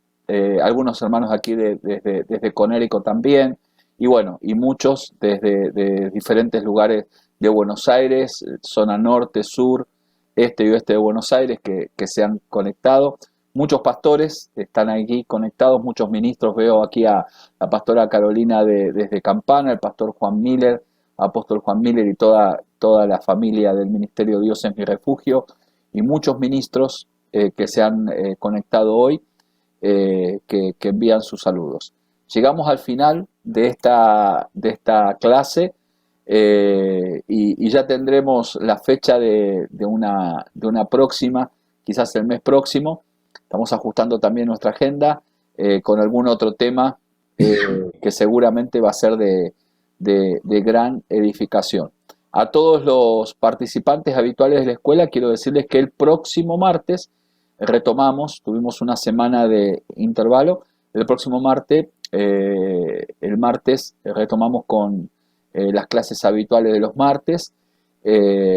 algunos hermanos aquí desde Conérico también, y bueno, y muchos de diferentes lugares de Buenos Aires, zona norte, sur, este y oeste de Buenos Aires, que se han conectado. Muchos pastores están aquí conectados, muchos ministros. Veo aquí a la pastora Carolina desde Campana, el pastor Juan Miller, apóstol Juan Miller, y toda la familia del Ministerio Dios es mi refugio, y muchos ministros que se han conectado hoy, que envían sus saludos. Llegamos al final de esta clase, y ya tendremos la fecha de una próxima, quizás el mes próximo. Estamos ajustando también nuestra agenda con algún otro tema que seguramente va a ser de gran edificación. A todos los participantes habituales de la escuela quiero decirles que el próximo martes retomamos, tuvimos una semana de intervalo. El próximo martes, el martes retomamos con las clases habituales de los martes,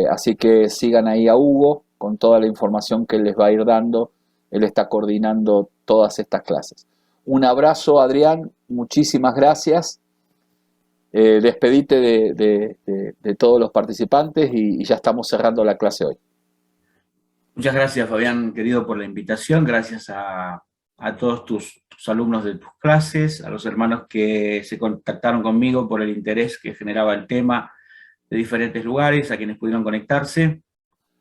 así que sigan ahí a Hugo con toda la información que él les va a ir dando. Él está coordinando todas estas clases. Un abrazo, Adrián, muchísimas gracias. Despedite de todos los participantes y ya estamos cerrando la clase hoy. Muchas gracias, Fabián, querido, por la invitación. Gracias a todos tus alumnos de tus clases, a los hermanos que se contactaron conmigo por el interés que generaba el tema de diferentes lugares, a quienes pudieron conectarse.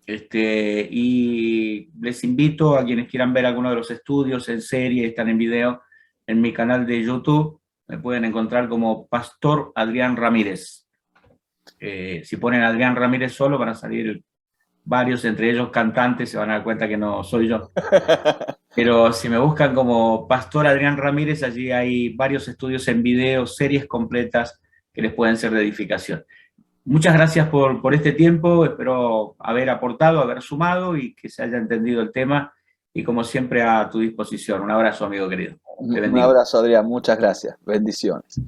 Y les invito a quienes quieran ver alguno de los estudios en serie, están en video en mi canal de YouTube. Me pueden encontrar como Pastor Adrián Ramírez. Si ponen Adrián Ramírez solo van a salir varios, entre ellos cantantes, se van a dar cuenta que no soy yo. Pero si me buscan como Pastor Adrián Ramírez, allí hay varios estudios en video, series completas que les pueden ser de edificación. Muchas gracias por este tiempo, espero haber aportado, haber sumado y que se haya entendido el tema y como siempre a tu disposición. Un abrazo, amigo querido. Te Un bendigo. abrazo, Adrián, muchas gracias, bendiciones.